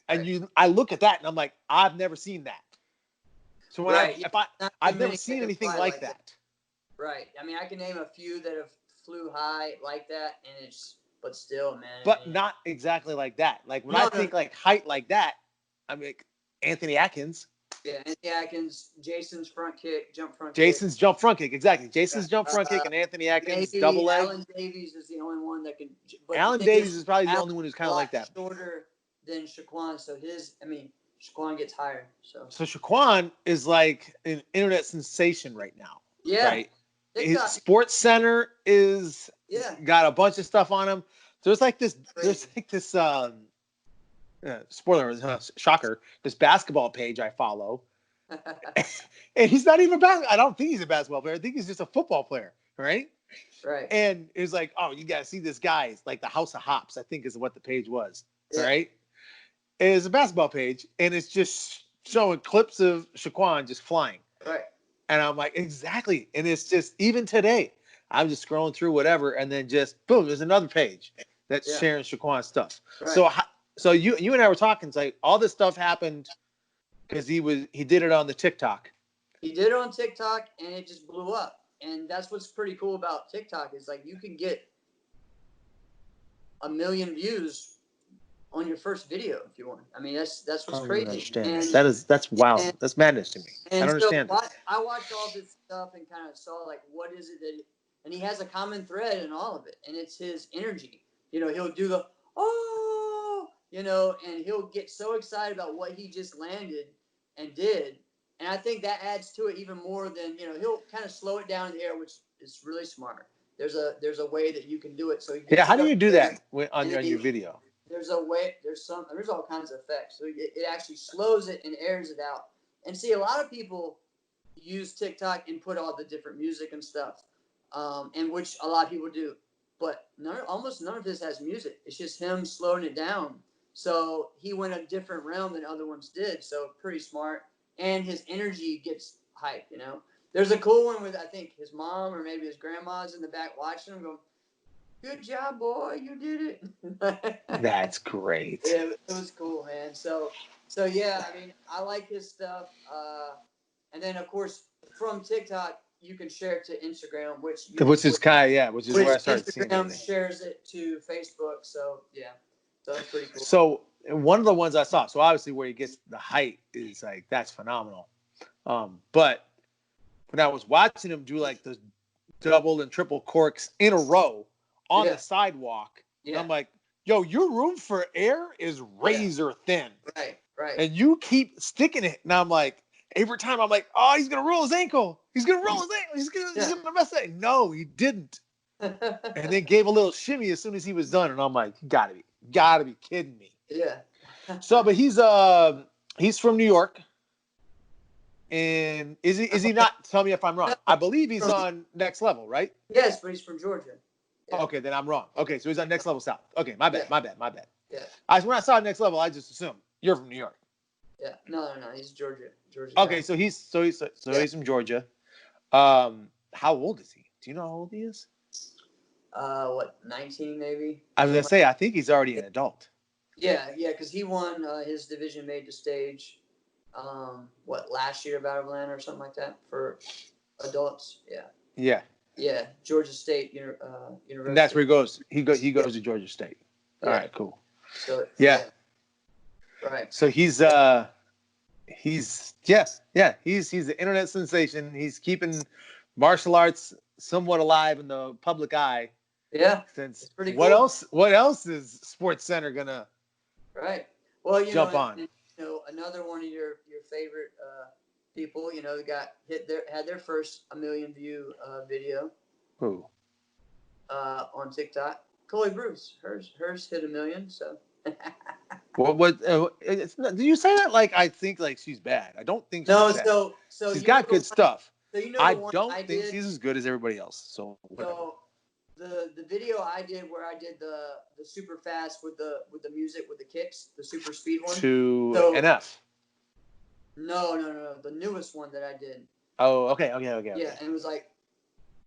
and I look at that and I'm like, I've never seen that. So when I've never seen anything like that. Right. I mean, I can name a few that have flew high like that, and but still, man. But not exactly like that. Like when I think like height like that, I mean, Anthony Atkins. Yeah, Anthony Atkins, Jason's front kick, jump front kick. Jason's jump front kick, exactly. Jason's jump front kick and Anthony Atkins double leg. Alan Davies is the only one that can. Alan Davies is probably the only one who's kind of like that. Shorter than Shaquan, so Shaquan gets higher. So Shaquan is like an internet sensation right now. Yeah. Right. His Sports Center is got a bunch of stuff on him. There's like this. There's like this. Spoiler, shocker. This basketball page I follow, and he's not even I don't think he's a basketball player. I think he's just a football player, right? Right. And it's like, oh, you gotta see this guy. It's like the House of Hops, I think is what the page was, right? It is a basketball page, and it's just showing clips of Shaquan just flying. Right. And I'm like, exactly. And it's just, even today, I'm just scrolling through whatever, and then just boom, there's another page that's sharing Shaquan stuff. Right. So you and I were talking. It's like all this stuff happened because he did it on the TikTok. He did it on TikTok, and it just blew up. And that's what's pretty cool about TikTok is like you can get 1 million views on your first video if you want. I mean, that's what's crazy. I understand. That's wild. That's madness to me. I don't understand. I watched all this stuff and kind of saw like what is it that, and he has a common thread in all of it, and it's his energy. You know, he'll do the and he'll get so excited about what he just landed and did. And I think that adds to it even more than, he'll kind of slow it down in the air, which is really smart. There's a way that you can do it. So how do you do that on your video? There's a way, there's all kinds of effects. So it actually slows it and airs it out. And see, a lot of people use TikTok and put all the different music and stuff, and which a lot of people do. But almost none of this has music. It's just him slowing it down. So he went a different realm than other ones did. So pretty smart. And his energy gets hype, There's a cool one with, I think, his mom or maybe his grandma's in the back watching him going, "Good job, boy. You did it." That's great. Yeah, it was cool, man. So yeah, I mean, I like his stuff. And then, of course, from TikTok, you can share it to Instagram, which is where I started seeing it. Instagram shares it to Facebook. So, yeah. So that's pretty cool. So one of the ones I saw. So obviously, where he gets the height is like that's phenomenal. But when I was watching him do like the double and triple corks in a row on Yeah. the sidewalk, and Yeah. I'm like, yo, your room for air is razor thin. Right. Right. And you keep sticking it. And I'm like, every time I'm like, oh, he's gonna roll his ankle. He's gonna roll his ankle. He's gonna mess it. No, he didn't. And then gave a little shimmy as soon as he was done. And I'm like, you gotta be kidding me. Yeah. So, but he's from New York. And is he not? Tell me if I'm wrong. I believe he's on Next Level, right? Yes, but he's from Georgia. Yeah. Okay, then I'm wrong. Okay, so he's on Next Level South. Okay, my bad. Yeah. When I saw Next Level, I just assumed you're from New York. Yeah. No. He's Georgia. Okay, guy. so he's from Georgia. How old is he? Do you know how old he is? What, 19 maybe? I was gonna say, I think he's already an adult. Yeah, because he won his division made to stage, last year, Battle of Atlanta or something like that for adults. Yeah. Yeah, Georgia State University. And that's where he goes. He goes to Georgia State. All right, cool. So yeah. Right. So he's the internet sensation. He's keeping martial arts somewhat alive in the public eye. Yeah. Since it's pretty what cool. What else is Sports Center gonna jump on? Another one of your favorite people, had their first 1 million view video. Who? On TikTok. Chloe Bruce. Hers hit 1 million. So. What? Do you say that like I think like she's bad? I don't think she's bad. So she's got good stuff. So I don't think she's as good as everybody else. So whatever. So the video I did where I did the super fast with the music with the kicks, the super speed one. To NF. No. The newest one that I did. Oh, okay. Yeah, and it was like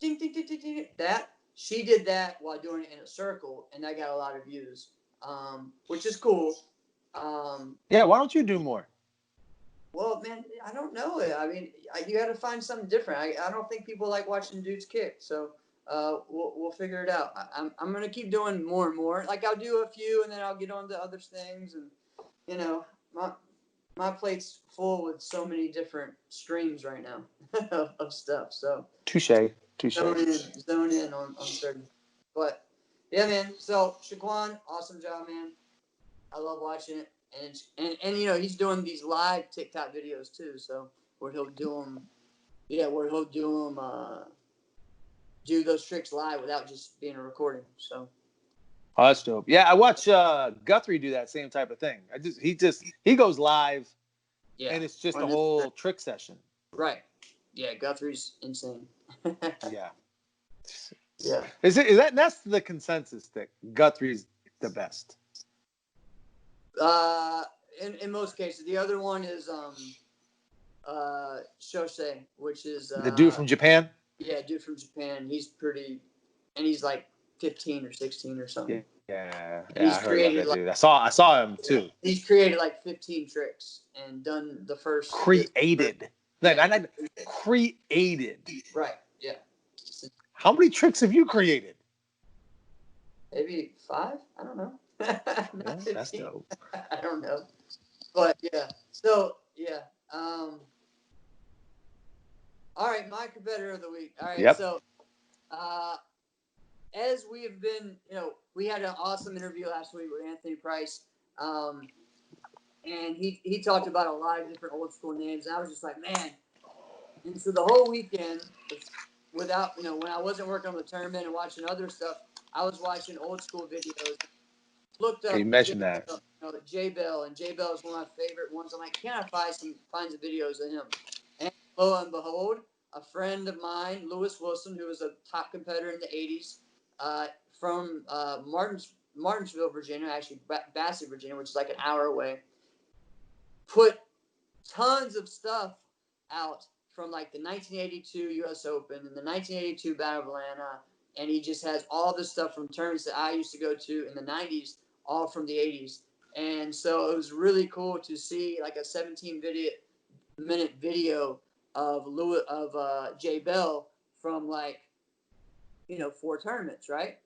ding ding ding ding ding. That she did that while doing it in a circle, and that got a lot of views, which is cool. Yeah, why don't you do more? Well, man, I don't know. I mean, you got to find something different. I don't think people like watching dudes kick, so we'll figure it out. I'm gonna keep doing more and more. Like I'll do a few, and then I'll get on to other things, and my plate's full with so many different streams right now of stuff. So touche. Zone in on certain. But yeah, man. So Shaquan, awesome job, man. I love watching it. And he's doing these live TikTok videos too, so where he'll do them, do those tricks live without just being a recording. So, oh, that's dope. Yeah, I watch Guthrie do that same type of thing. He goes live, and it's just a whole trick session. Right. Yeah, Guthrie's insane. Yeah. Yeah. That's the consensus that Guthrie's the best. In most cases, the other one is Shosei, which is the dude from Japan. Yeah, dude from Japan. He's pretty, and he's like 15 or 16 or something. Yeah. He's I heard about that like, dude. I saw him too. He's created like 15 tricks and done the first. Created. Created. Right. Yeah. How many tricks have you created? Maybe 5. I don't know. That's dope. I don't know, but yeah. So yeah. All right, my competitor of the week. All right. Yep. So, as we have been, we had an awesome interview last week with Anthony Price, and he talked about a lot of different old school names. And I was just like, man. And so the whole weekend, without when I wasn't working on the tournament and watching other stuff, I was watching old school videos. Looked up. You mentioned that. J Bell, and J Bell is one of my favorite ones. I'm like, can I find some videos of him? And lo and behold, a friend of mine, Lewis Wilson, who was a top competitor in the 80s, from Martinsville, Virginia, actually Bassett, Virginia, which is like an hour away, put tons of stuff out from like the 1982 U.S. Open and the 1982 Battle of Atlanta, and he just has all the stuff from tournaments that I used to go to in the 90s, all from the 80s. And so it was really cool to see like a 17-minute video of J Bell from 4 tournaments, right?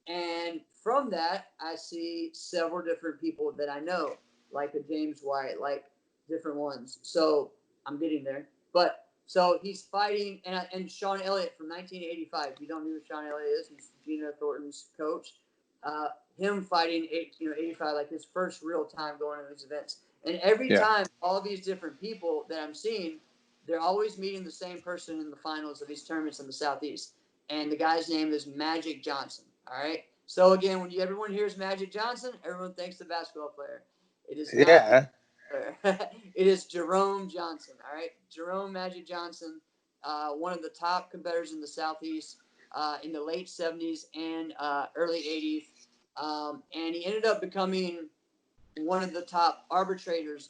And from that, I see several different people that I know, like a James White, like different ones. So I'm getting there. But so he's fighting, and Sean Elliott from 1985. If you don't know who Sean Elliott is, he's Gina Thornton's coach. Uh, him fighting, 85, like his first real time going to these events. And every Yeah. time, all these different people that I'm seeing, they're always meeting the same person in the finals of these tournaments in the Southeast. And the guy's name is Magic Johnson. All right. So again, when everyone hears Magic Johnson, everyone thinks the basketball player. It is not the Yeah. player. It is Jerome Johnson. All right. Jerome Magic Johnson, one of the top competitors in the Southeast in the late 70s and early 80s. And he ended up becoming one of the top arbitrators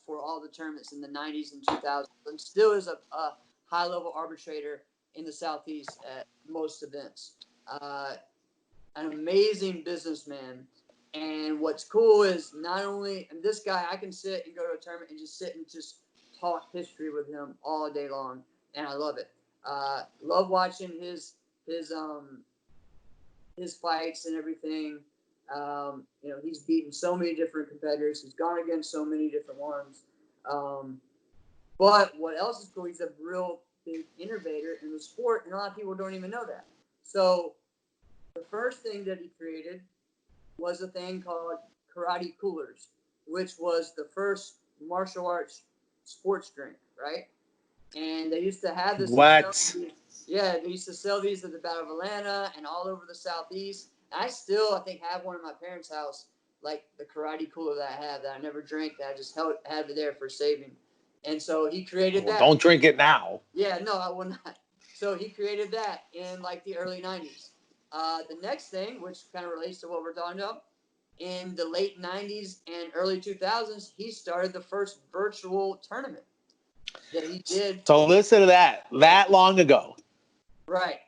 for all the tournaments in the 90s and 2000s, and still is a high level arbitrator in the Southeast at most events. An amazing businessman. And what's cool is not only, and this guy, I can sit and go to a tournament and just sit and just talk history with him all day long, and I love it. Love watching his fights and everything. He's beaten so many different competitors. He's gone against so many different ones. But what else is cool? He's a real big innovator in the sport, and a lot of people don't even know that. So the first thing that he created was a thing called karate coolers, which was the first martial arts sports drink, right? And they used to have this. What? Yeah, they used to sell these at the Battle of Atlanta and all over the Southeast. I still, I think, have one in my parents' house, like the karate cooler that I have that I never drank, that I just had it there for saving. And so he created Well, that. don't drink it now. Yeah, no, I will not. So he created that in like the early 90s. The next thing, which kind of relates to what we're talking about, in the late 90s and early 2000s, he started the first virtual tournament that he did. So listen to that. That long ago. Right.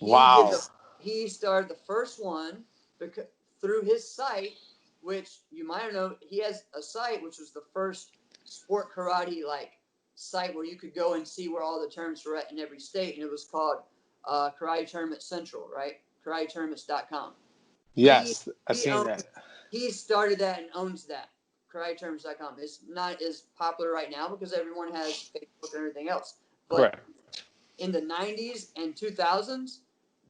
Wow. He started the first one because, through his site, which you might know, he has a site which was the first sport karate like site where you could go and see where all the tournaments were at in every state, and it was called Karate Tournament Central, right? KarateTournaments.com. He Yes, I've he seen owns, that. he started that and owns that. KarateTournaments.com. It's not as popular right now because everyone has Facebook and everything else, but Correct. in the 90s and 2000s,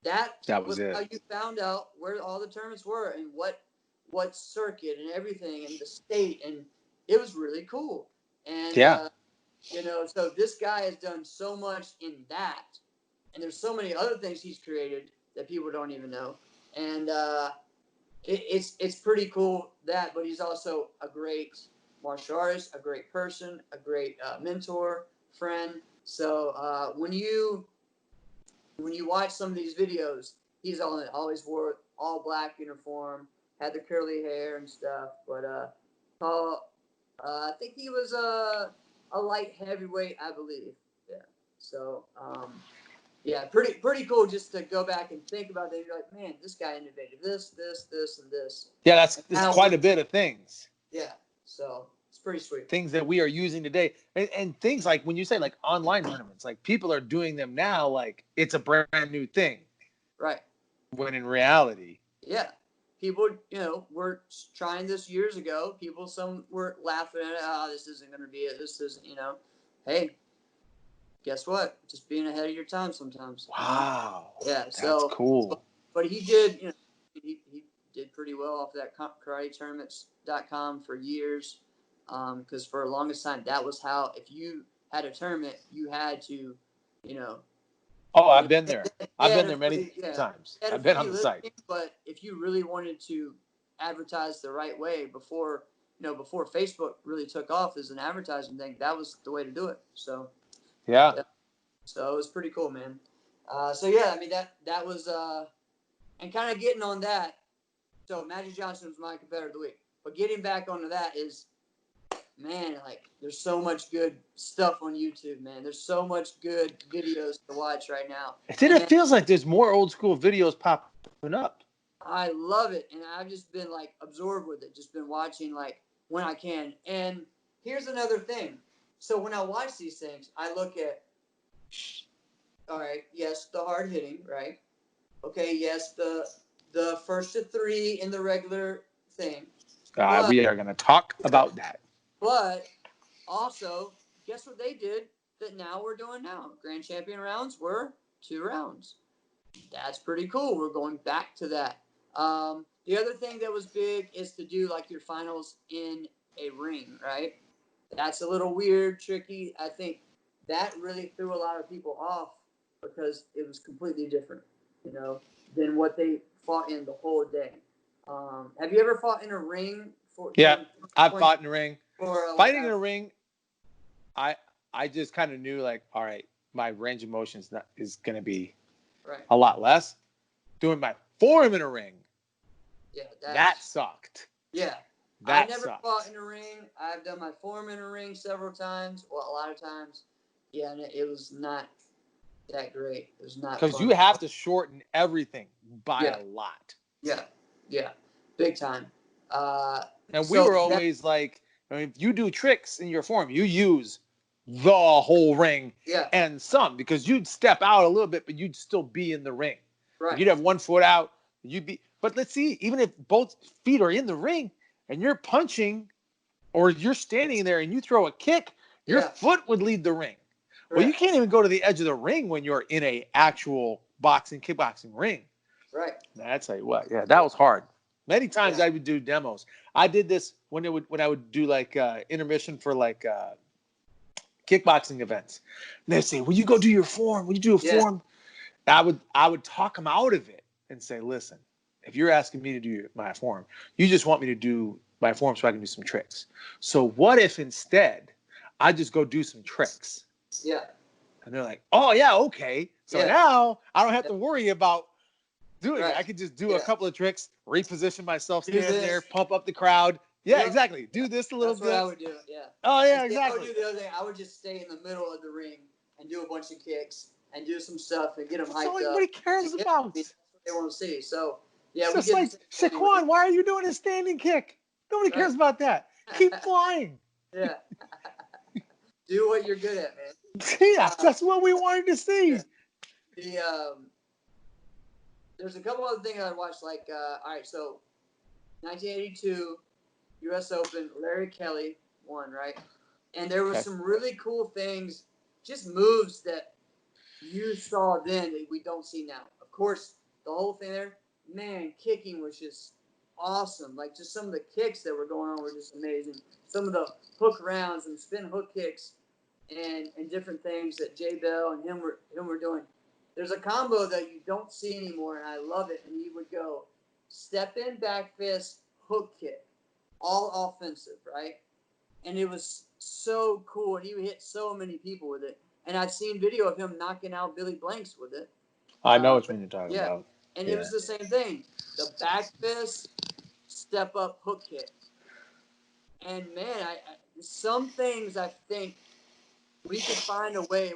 that That was was how it. you found out where all the tournaments were and what circuit and everything and the state, and it was really cool. And Yeah. so this guy has done so much in that, and there's so many other things he's created that people don't even know. And it's pretty cool that, but he's also a great martial artist, a great person, a great mentor, friend. So when you watch some of these videos, he's always wore all black uniform, had the curly hair and stuff. But Paul, I think he was a light heavyweight, I believe. Yeah. So yeah, pretty cool just to go back and think about that. You're like, man, this guy innovated this, and this. Yeah, And that's now quite a bit of things. yeah. So it's pretty sweet. Things that we are using today. And things like when you say like online tournaments, like people are doing them now like it's a brand new thing. Right. When in reality. Yeah. People, were trying this years ago. Some were laughing at it. Oh, this isn't going to be it. This isn't, Hey, guess what? Just being ahead of your time sometimes. Wow. Yeah. That's So, cool. but he did, he did pretty well off of that KarateTournaments.com for years. Because for the longest time, that was how, if you had a tournament, you had to, Oh, I've been there. I've been there many yeah, times. had a I've been free on the site. listing, but if you really wanted to advertise the right way before Facebook really took off as an advertising thing, that was the way to do it. So Yeah. yeah, so it was pretty cool, man. So yeah, I mean that was and kind of getting on that. So Magic Johnson was my competitor of the week, but getting back onto that is, man, like there's so much good stuff on YouTube, man. There's so much good videos to watch right now. It feels like there's more old school videos popping up. I love it, and I've just been like absorbed with it. Just been watching like when I can. And here's another thing. So when I watch these things, I look at, all right, yes, the hard hitting, right? Okay, yes, the the first to 3 in the regular thing. We are going to talk about that. But also, guess what they did that now we're doing now? Grand Champion rounds were 2 rounds. That's pretty cool. We're going back to that. The other thing that was big is to do like your finals in a ring, right? That's a little weird, tricky. I think that really threw a lot of people off because it was completely different, than what they fought in the whole day. Have you ever fought in a ring for Yeah, during I've points fought in a ring. or Fighting in a ring, I just kind of knew like, all right, my range of motion is going to be right? a lot less. Doing my form in a ring, Yeah, that sucked. Yeah. I That never sucked. fought in a ring. I've done my form in a ring several times. Well, a lot of times. Yeah, and it was not that great. It was not Because fun. you have to shorten everything by Yeah. a lot. Yeah, big time. And we So were that, always like, I mean, if you do tricks in your form, you use the whole ring yeah, and some, because you'd step out a little bit, but you'd still be in the ring. right. You'd have one foot out. But let's see, even if both feet are in the ring and you're punching or you're standing there and you throw a kick, your Yeah, foot would leave the ring. Well, you correct. can't even go to the edge of the ring when you're in a actual kickboxing ring. Right. I tell you what, yeah, that was hard. Many times Yeah. I would do demos. I did this when I would do like intermission for like kickboxing events. And they'd say, "Will you go do your form? Will you do a Yeah. form?" I would talk them out of it and say, "Listen, if you're asking me to do my form, you just want me to do my form so I can do some tricks. So what if instead I just go do some tricks?" Yeah. And they're like, "Oh yeah, okay." So Yeah. now I don't have to worry about doing it. Right. I could just do a Yeah. couple of tricks, reposition myself, Do stand there, this. pump up the crowd. Yeah, Yep. exactly. Do this a little That's what I bit. would do. Yeah. Oh And yeah, see, I would exactly. do the other thing. I would just stay in the middle of the ring and do a bunch of kicks and do some stuff and get them That's all hyped anybody up. cares Yeah, about. that's what they want to see. So, It's yeah, we just did the like same thing. Shaquan, why are you doing a standing kick? Nobody Right. cares about that. Keep flying. Yeah. Do what you're good at, man. Yeah, that's what we wanted to Yeah. see. The there's a couple other things I watched. Like, all right, so 1982 U.S. Open, Larry Kelly won, right? And there was Okay. some really cool things, just moves that you saw then that we don't see now. Of course, the whole thing there, man, kicking was just awesome. Like, just some of the kicks that were going on were just amazing. Some of the hook rounds and spin hook kicks and different things that Jay Bell and him were doing. There's a combo that you don't see anymore, and I love it. And he would go step in, back fist, hook kick, all offensive, right? And it was so cool, and he would hit so many people with it. And I've seen video of him knocking out Billy Blanks with it. I know which one you're talking Yeah, about. and Yeah. it was the same thing: the back fist, step up, hook kick. And man, some things I think we could find a way.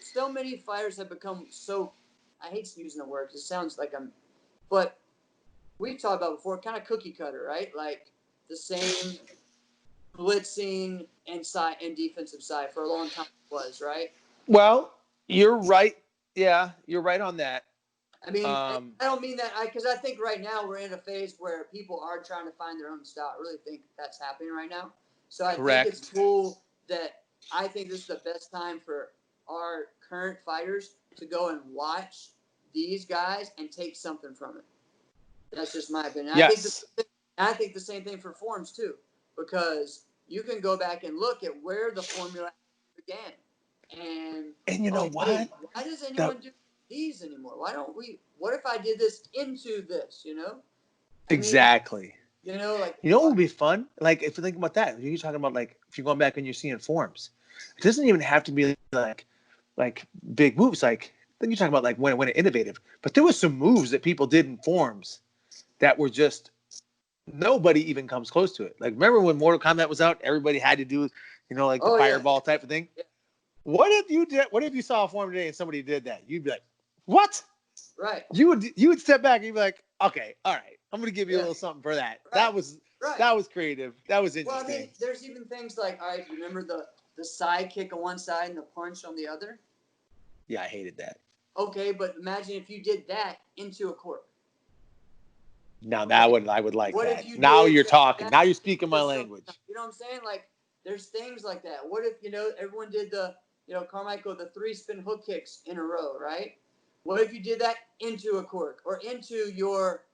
So many fighters have become so. I hate using the word because it sounds like but we've talked about before, kind of cookie cutter, right? Like the same blitzing and side and defensive side for a long time was, right? Well, you're right. Yeah, you're right on that. I mean, I don't mean that because I think right now we're in a phase where people are trying to find their own style. I really think that's happening right now. So I think it's Correct. cool that I think this is the best time for our current fighters to go and watch these guys and take something from it. That's just my opinion. Yes. I think the same thing for forms too, because you can go back and look at where the formula began, and And you know what? why does The, anyone do these anymore? Why don't we? What if I did this into this? I mean, exactly. like You know what would be fun? Like if you think about that, you're talking about like if you're going back and you're seeing forms. It doesn't even have to be like big moves. Like then you're talking about like when it innovative. But there was some moves that people did in forms that were just nobody even comes close to it. Like remember when Mortal Kombat was out, everybody had to do, like the oh yeah, fireball type of thing. yeah, What if you did? What if you saw a form today and somebody did that? You'd be like, "What?" right, You would step back and you'd be like, "Okay, all right, I'm gonna give you a yeah, little something for that. right, That right. was creative. That was Well, I mean, interesting." there's even things like, all right, remember the side kick on one side and the punch on the other? Yeah, I hated that. Okay, but imagine if you did that into a cork. Now Okay. I would like What if that. you Now did you're talking. that Now you're speaking my into language. you know what I'm saying? Like, there's things like that. What if, everyone did Carmichael, the 3 spin hook kicks in a row, right? What if you did that into a cork or into your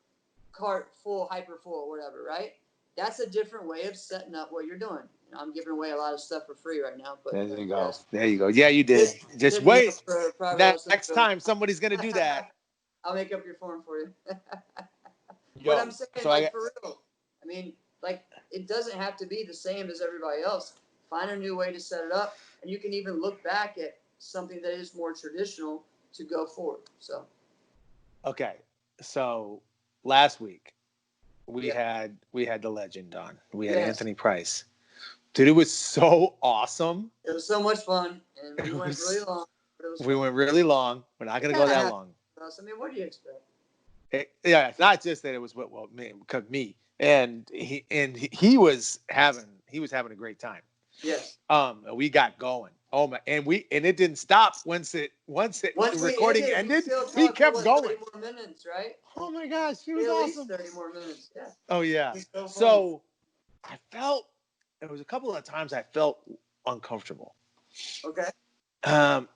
cart full, hyper full, whatever, right? That's a different way of setting up what you're doing. I'm giving away a lot of stuff for free right now, but There you go. There you go. Yeah, you did. Just hit me wait. up for private lesson. Next time somebody's gonna do that. I'll make up your form for you. But Yo. I'm saying, So I for real. I mean, it doesn't have to be the same as everybody else. Find a new way to set it up, and you can even look back at something that is more traditional to go forward. So. okay. So last week we Yeah. had the legend on. We had Yes. Anthony Price. Dude, it was so awesome. It was so much fun, and we It went was- really long. But it was we fun. went really long. We're not gonna go that long. I mean, what do you expect? Yeah, it's not just that it was me and he was having a great time. Yes. We got going. Oh my, and it didn't stop once the recording ended. We kept going. 30 more minutes, right? Oh my gosh, it was At least awesome. 30 more minutes. Yeah. Oh yeah. So I felt there was a couple of times I felt uncomfortable. okay.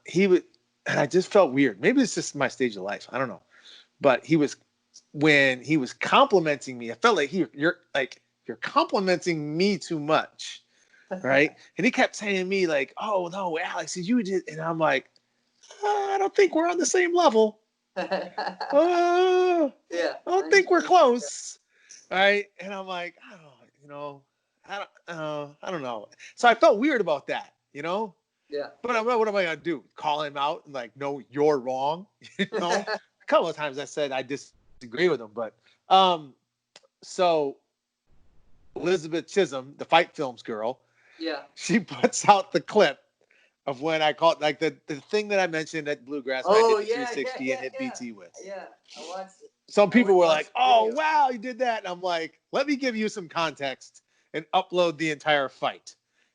He would, and I just felt weird. Maybe it's just my stage of life. I don't know. But when he was complimenting me, I felt like you're complimenting me too much, right? And he kept saying to me like, "Oh no, Alex, you did," and I'm like, "I don't think we're on the same level. Yeah. I don't think we're close." All right, and I'm like, I don't know. So I felt weird about that, Yeah. But what am I gonna do? Call him out and like, no, you're wrong, A couple of times I said I disagree with him, but so Elizabeth Chisholm, the Fight Films girl, Yeah. she puts out the clip of when I called like the thing that I mentioned at Bluegrass when I did the 360 and hit BT with. Yeah. I watched it. Some people were like, "Oh wow, you did that," and I'm like, "Let me give you some context and upload the entire fight,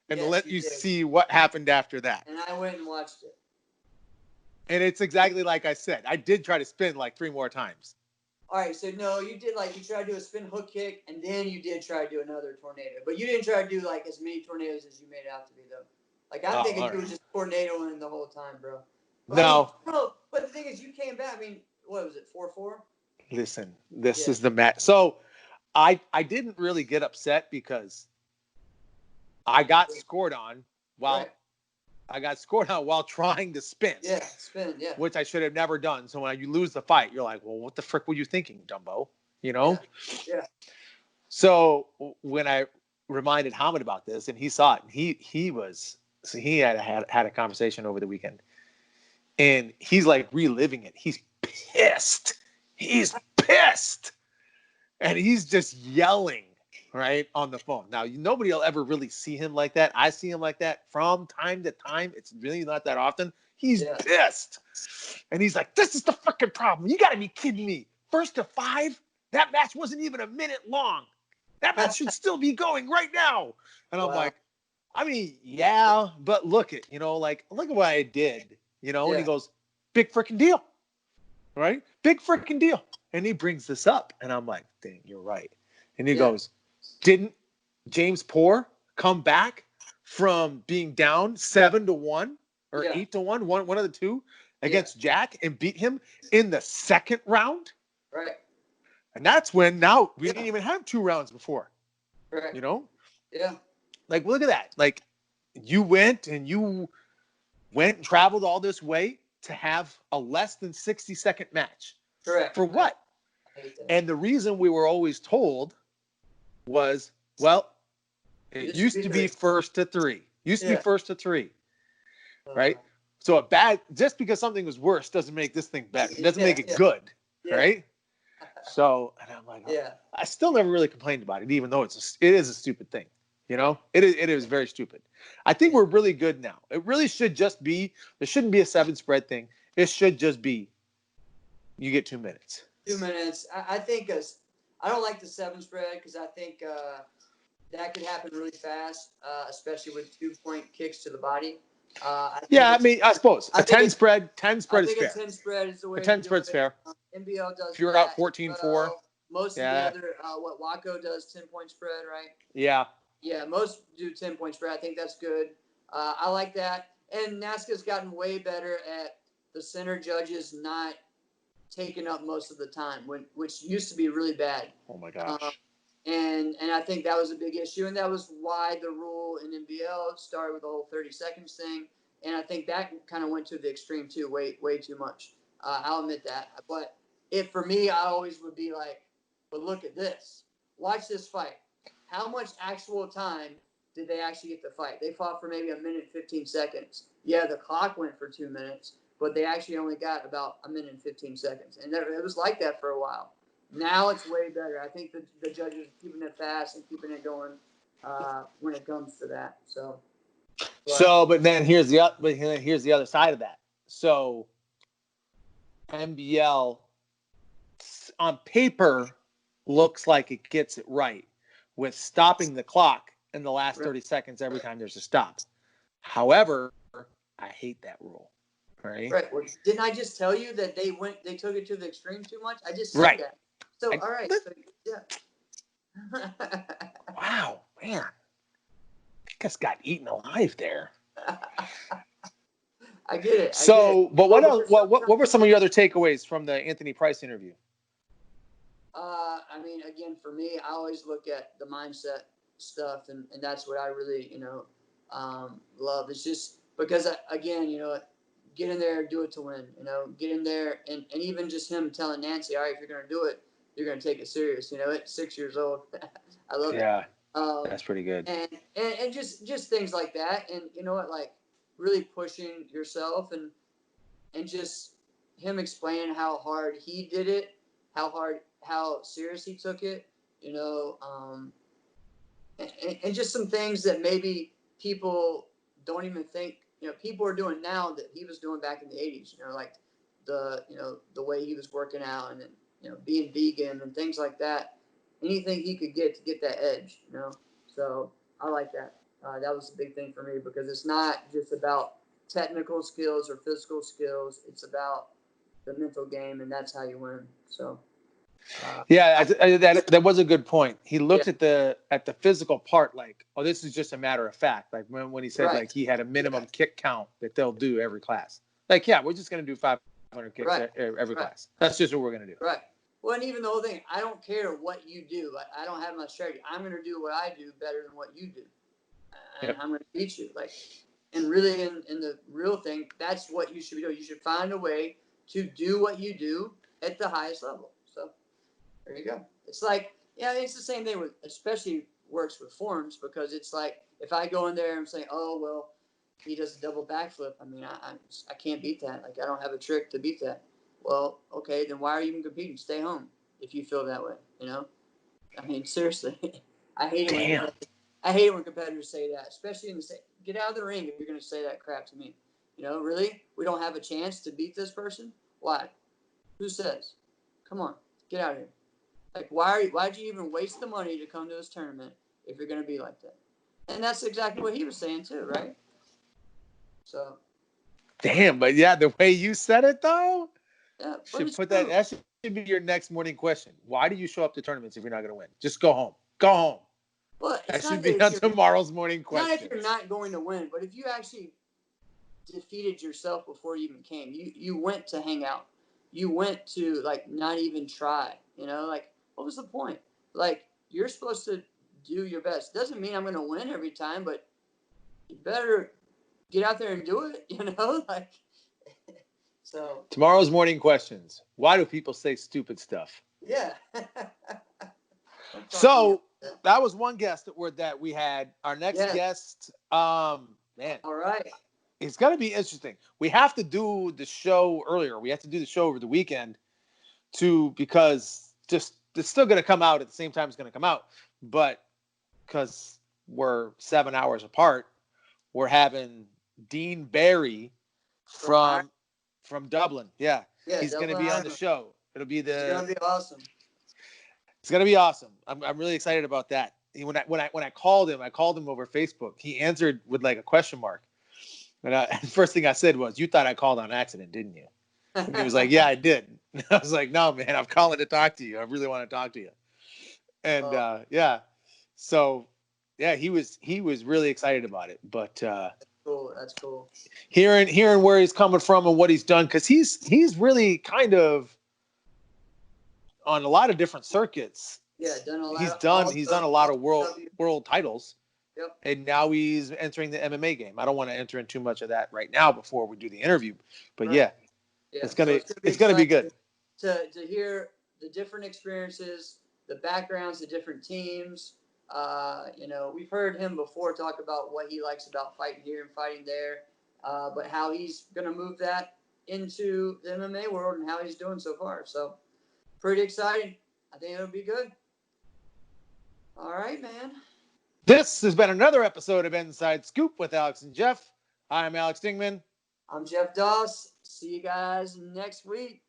and let you see what happened after that." And I went and watched it. And it's exactly like I said. I did try to spin like 3 more times. All right, so no, you did you tried to do a spin hook kick, and then you did try to do another tornado, but you didn't try to do as many tornadoes as you made it out to be, though. I'm thinking you were just tornadoing the whole time, bro. But no. But the thing is, you came back. I mean, what was it, 4-4? Listen, this is the match. So I didn't really get upset because I got scored on while trying to spin. Yeah, spin, yeah. Which I should have never done. So when you lose the fight, you're like, well, what the frick were you thinking, Dumbo? Yeah. So when I reminded Hamid about this, and he saw it, and he had a conversation over the weekend, and he's like reliving it. He's pissed. And he's just yelling right on the phone. Now, nobody will ever really see him like that. I see him like that from time to time. It's really not that often. He's pissed. And he's like, this is the fucking problem. You got to be kidding me. 1st to 5? That match wasn't even a minute long. That match should still be going right now. And I'm like, I mean, yeah, but look at what I did, And he goes, big freaking deal. Right? Big freaking deal. And he brings this up. And I'm like, dang, you're right. And he goes, didn't James Poor come back from being down 7-1 or 8-1, one of the two against Jack and beat him in the 2nd round? Right. And that's when now we didn't even have 2 rounds before. Right. Yeah. Look at that. You went and traveled all this way to have a less than 60-second match. Correct. For what? And the reason we were always told was, well, it used to be 1st to 3. Used to be 1st to 3. Right? So just because something was worse doesn't make this thing better. It doesn't make it good. Right? So, and I'm like, I still never really complained about it, even though it is a stupid thing. It is very stupid. I think we're really good now. It really should just be, there shouldn't be a 7 spread thing. It should just be, you get 2 minutes. 2 minutes. I think I don't like the 7 spread because I think that could happen really fast, especially with 2-point kicks to the body. I suppose a 10 spread is fair. 10 spread is the way. A 10 spread's fair. NBL does. If you're out 14-4. Most of the Yeah. other, what Waco does, 10-point spread, right? Yeah. Yeah, most do 10-point spread. I think that's good. I like that. And NASCA's gotten way better at the center judges not taking up most of the time, which used to be really bad. Oh my Um, gosh. and I think that was a big issue, and that was why the rule in NBL started with the whole 30 seconds thing. And I think that kind of went to the extreme too, way too much. I'll admit that. But for me, I always would be like, but look at this. Watch this fight. How much actual time did they actually get to fight? They fought for maybe a minute and 15 seconds. Yeah, the clock went for 2 minutes, but they actually only got about a minute and 15 seconds. And it was like that for a while. Now it's way better. I think the judges are keeping it fast and keeping it going when it comes to that. But then here's the other side of that. So NBL on paper looks like it gets it right with stopping the clock in the last 30 seconds every time there's a stop. However, I hate that rule. Right. Right. Well, didn't I just tell you that they took it to the extreme too much? I just said Right. that. So all right. So, yeah. Wow, man. I guess got eaten alive there. I get it. So, but what else? What were some of your other takeaways from the Anthony Price interview? I mean, again, for me, I always look at the mindset stuff, and that's what I really, love. It's just because, again, get in there, do it to win. Get in there, and even just him telling Nancy, all right, if you're going to do it, you're going to take it serious. At 6 years old, I love it. Yeah, that's pretty good. And just things like that, and like really pushing yourself, and just him explaining how hard he did it, how serious he took it, and just some things that maybe people don't even think, people are doing now that he was doing back in the 80s, like the way he was working out and being vegan and things like that. Anything he could get to get that edge, So I like that. That was a big thing for me because it's not just about technical skills or physical skills. It's about the mental game, and that's how you win. So. That was a good point. He looked Yeah. at the physical part like, oh, this is just a matter of fact. Like when he said Right. like he had a minimum kick count that they'll do every class. Like, yeah, we're just gonna do 500 kicks every class. That's just what we're gonna do. Right. Well, and even the whole thing, I don't care what you do. I don't have my strategy. I'm going to do what I do better than what you do, and I'm going to beat you. And really, in the real thing, that's what you should be doing. You should find a way to do what you do at the highest level. So there you go. It's like, it's the same thing with, especially works with forms, because it's like if I go in there and say, oh well, he does a double backflip. I mean, I can't beat that. Like I don't have a trick to beat that. Well, okay, then why are you even competing? Stay home if you feel that way. I mean, seriously, I hate it when competitors say that, especially in the get out of the ring if you're going to say that crap to me. Really, we don't have a chance to beat this person. Why? Who says? Come on, get out of here. Like, why'd you even waste the money to come to this tournament if you're going to be like that? And that's exactly what he was saying too, right? So. Damn, but yeah, the way you said it though, Yeah, should put that. That should be your next morning question. Why do you show up to tournaments if you're not going to win? Just go home. Go home. Well, that should be on tomorrow's morning question. Not if you're not going to win, but if you actually defeated yourself before you even came, you went to hang out. You went to like not even try. Like what was the point? Like you're supposed to do your best. Doesn't mean I'm going to win every time, but you better get out there and do it. Like. So tomorrow's morning questions. Why do people say stupid stuff? Yeah. So that was one guest that we had. Our next guest, man. All right. It's going to be interesting. We have to do the show earlier. We have to do the show over the weekend because it's still going to come out at the same time it's going to come out. But because we're 7 hours apart, we're having Dean Barry from Dublin. Yeah. He's going to be on the show. It's going to be awesome. It's going to be awesome. I'm really excited about that. When I called him over Facebook. He answered with like a question mark. And the first thing I said was, "You thought I called on accident, didn't you?" And he was like, yeah, I did. I was like, no, man, I'm calling to talk to you. I really want to talk to you. And yeah, so yeah, he was really excited about it. But cool. That's cool. hearing where he's coming from and what he's done, because he's really kind of on a lot of different circuits. Yeah, done a lot. He's done a lot of world titles. Yep. And now he's entering the MMA game. I don't want to enter in too much of that right now before we do the interview. But Right. yeah, it's gonna be good to hear the different experiences, the backgrounds, the different teams. We've heard him before talk about what he likes about fighting here and fighting there, but how he's going to move that into the MMA world and how he's doing so far. So, pretty exciting. I think it'll be good. All right, man. This has been another episode of Inside Scoop with Alex and Jeff. I'm Alex Dingman. I'm Jeff Doss. See you guys next week.